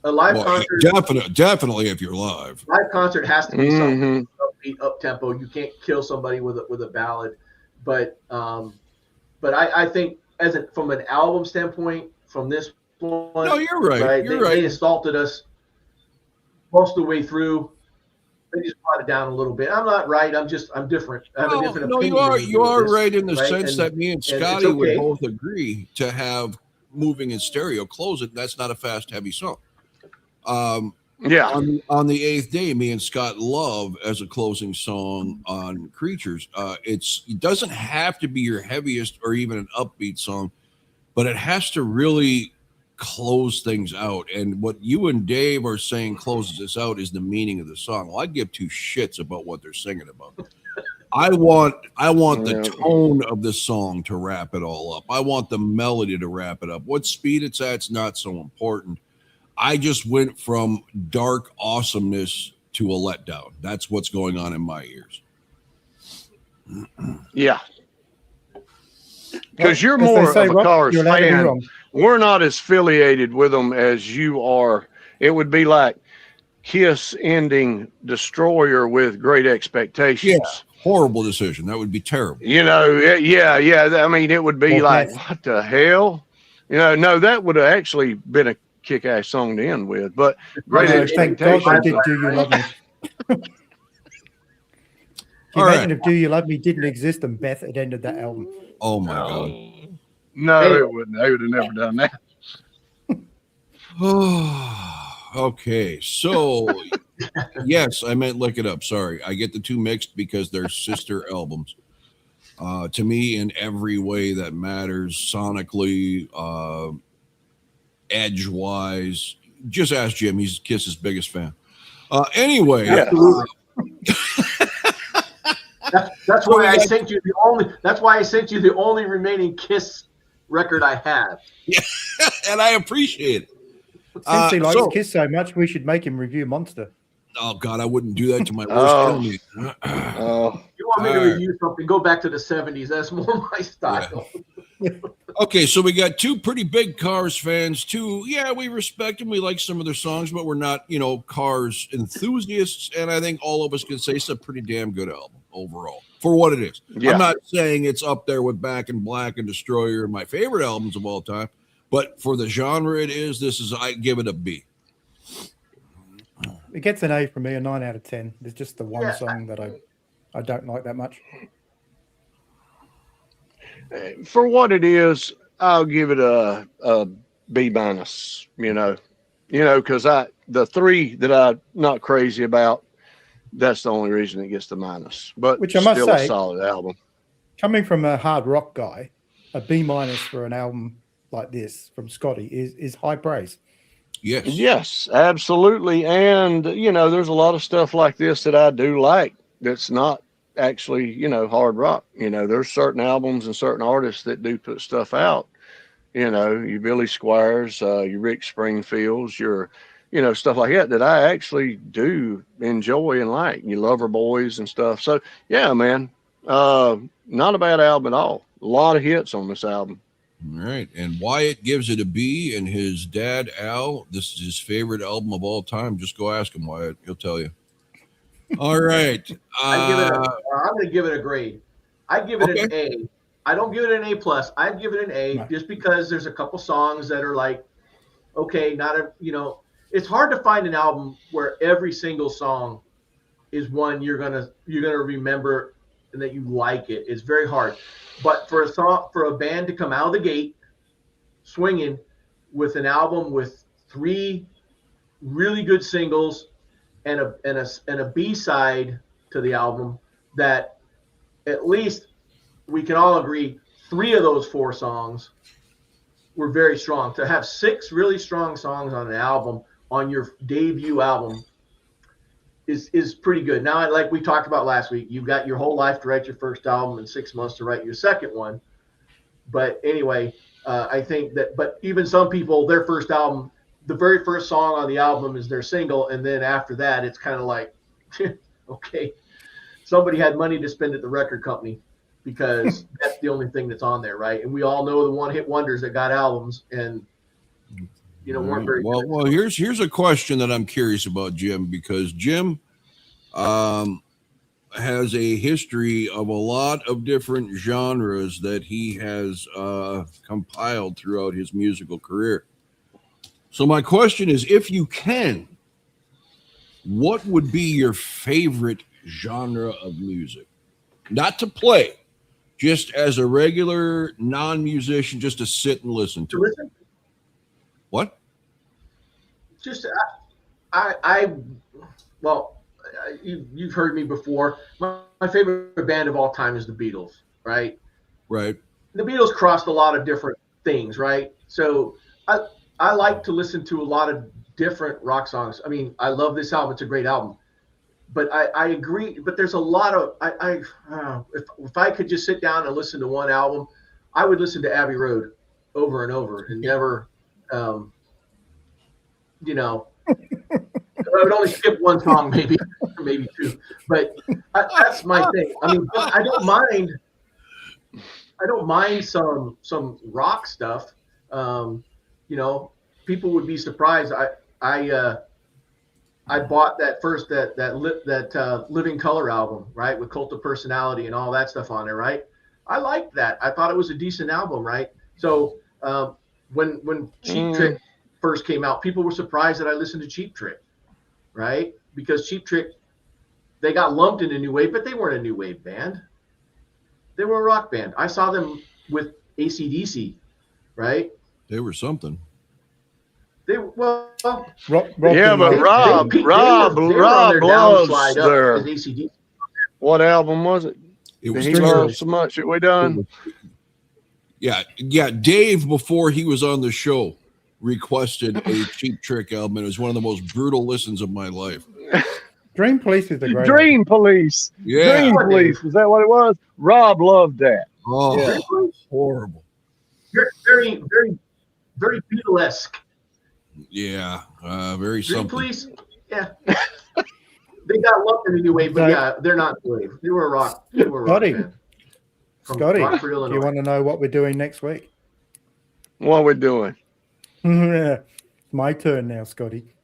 A live concert, definitely if you're live. Live concert has to be something upbeat, up tempo. You can't kill somebody with a ballad, but I think from an album standpoint, from this one, no, you're right. You're right. They assaulted us most of the way through. They just brought it down a little bit. I'm not right. I'm different. I have a different opinion. You are right in the sense that me and Scotty would both agree to have Moving in Stereo close it. That's not a fast, heavy song. On the eighth day, me and Scott love as a closing song on Creatures. It doesn't have to be your heaviest or even an upbeat song, but it has to really close things out. And what you and Dave are saying closes this out is the meaning of the song. Well, I give two shits about what they're singing about. I want the tone of the song to wrap it all up. I want the melody to wrap it up. What speed it's at's not so important. I just went from dark awesomeness to a letdown. That's what's going on in my ears. Yeah. Because you're more of a Cars fan. We're not as affiliated with them as you are. It would be like Kiss ending Destroyer with Great Expectations. Yeah, horrible decision. That would be terrible. Yeah. I mean, it would be like, what the hell? No, that would have actually been a kick-ass song to end with. But Great Expectations. Thank God they did Do You Love Me. Imagine if Do You Love Me didn't exist and Beth had ended that album. Oh my God. No, it wouldn't. They would have never done that. Okay, so yes, I meant Lick It Up. Sorry, I get the two mixed because they're sister albums. To me, in every way that matters, sonically, edge-wise. Just ask Jim; he's Kiss's biggest fan. Anyway, that's why I sent you the only. That's why I sent you the only remaining Kiss record I have. Yeah, and I appreciate it. Since he likes Kiss so much, we should make him review Monster. Oh God, I wouldn't do that to my worst enemy. You want me to review something? Go back to the 70s. That's more my style. Yeah. Okay, so we got two pretty big Cars fans. We respect them. We like some of their songs, but we're not, Cars enthusiasts. And I think all of us can say it's a pretty damn good album overall for what it is. Yeah. I'm not saying it's up there with Back in Black and Destroyer and my favorite albums of all time, but for the genre it is, I give it a B. It gets an A from me, a 9 out of 10. There's just the one song that I don't like that much. For what it is, I'll give it a B minus, because the three that I'm not crazy about, that's the only reason it gets the minus. But which I must say, a solid album. Coming from a hard rock guy, a B minus for an album like this from Scotty is high praise. Yes, absolutely. And, there's a lot of stuff like this that I do like that's not actually, hard rock. There's certain albums and certain artists that do put stuff out. Your Billy Squires, your Rick Springfields, your, stuff like that I actually do enjoy and like. Your Lover Boys and stuff. So, yeah, man, not a bad album at all. A lot of hits on this album. All right. And Wyatt gives it a B, and his dad, Al, this is his favorite album of all time. Just go ask him, Wyatt. He'll tell you. All right. I'm going to give it a grade. I give it an A. I don't give it an A plus. I'd give it an A just because there's a couple songs that are like, okay, it's hard to find an album where every single song is one you're gonna remember and that you like it. It's very hard. But for a band to come out of the gate swinging with an album with 3 really good singles and a B-side to the album that at least we can all agree 3 of those 4 songs were very strong. To have 6 really strong songs on an album, on your debut album, is pretty good. Now, like we talked about last week, you've got your whole life to write your first album and 6 months to write your second one. But anyway, I think that, but even some people, their first album, the very first song on the album is their single. And then after that, it's kind of like, okay, somebody had money to spend at the record company because that's the only thing that's on there, right? And we all know the one-hit wonders that got albums and, weren't very good. Well, here's a question that I'm curious about, Jim, because Jim has a history of a lot of different genres that he has compiled throughout his musical career. So my question is, if you can, what would be your favorite genre of music? Not to play, just as a regular non-musician, just to sit and listen to. Listen? What? Just, you've heard me before. My favorite band of all time is the Beatles, right? Right. The Beatles crossed a lot of different things, right? So I like to listen to a lot of different rock songs. I mean, I love this album. It's a great album. But I agree. But there's a lot of if I could just sit down and listen to one album, I would listen to Abbey Road over and over and never, I would only skip one song, maybe 2. But that's my thing. I mean, I don't mind some rock stuff. People would be surprised. I bought that Living Color album, right, with Cult of Personality and all that stuff on there, right? I liked that. I thought it was a decent album, right? So when Cheap Trick first came out, people were surprised that I listened to Cheap Trick, right? Because Cheap Trick, they got lumped into new wave, but they weren't a new wave band. They were a rock band. I saw them with AC/DC, right? They were something. Rob loves their. What album was it? It was he loved so much that we done. Yeah. Dave, before he was on the show, requested a Cheap Trick album. It was one of the most brutal listens of my life. Dream Police is the great. Dream Police. Yeah. Dream Police. Was that what it was? Rob loved that. Oh, yeah. Horrible. Very, very, very Beatlesque. Yeah, very Dream something. Police, yeah. They got lumped in the new wave, but yeah, they're not new wave. They were a rock. They were a rock band. Scotty, Rockford, do Illinois. you want to know what we're doing next week? What we're doing? It's my turn now, Scotty.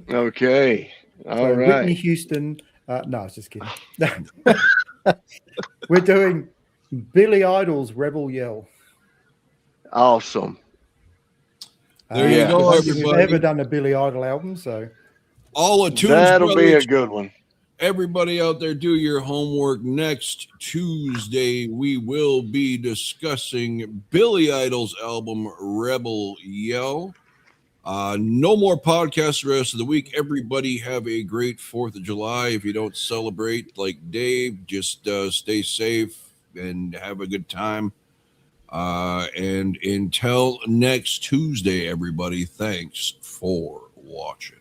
Okay. All right. Whitney Houston. No, I was just kidding. We're doing Billy Idol's Rebel Yell. Awesome. There you go, everybody. We've never done a Billy Idol album, so all of tunes. That'll be a good one. Everybody out there, do your homework. Next Tuesday, we will be discussing Billy Idol's album Rebel Yell. No more podcasts the rest of the week. Everybody have a great 4th of July. If you don't celebrate like Dave, just stay safe and have a good time. And until next Tuesday, everybody, thanks for watching.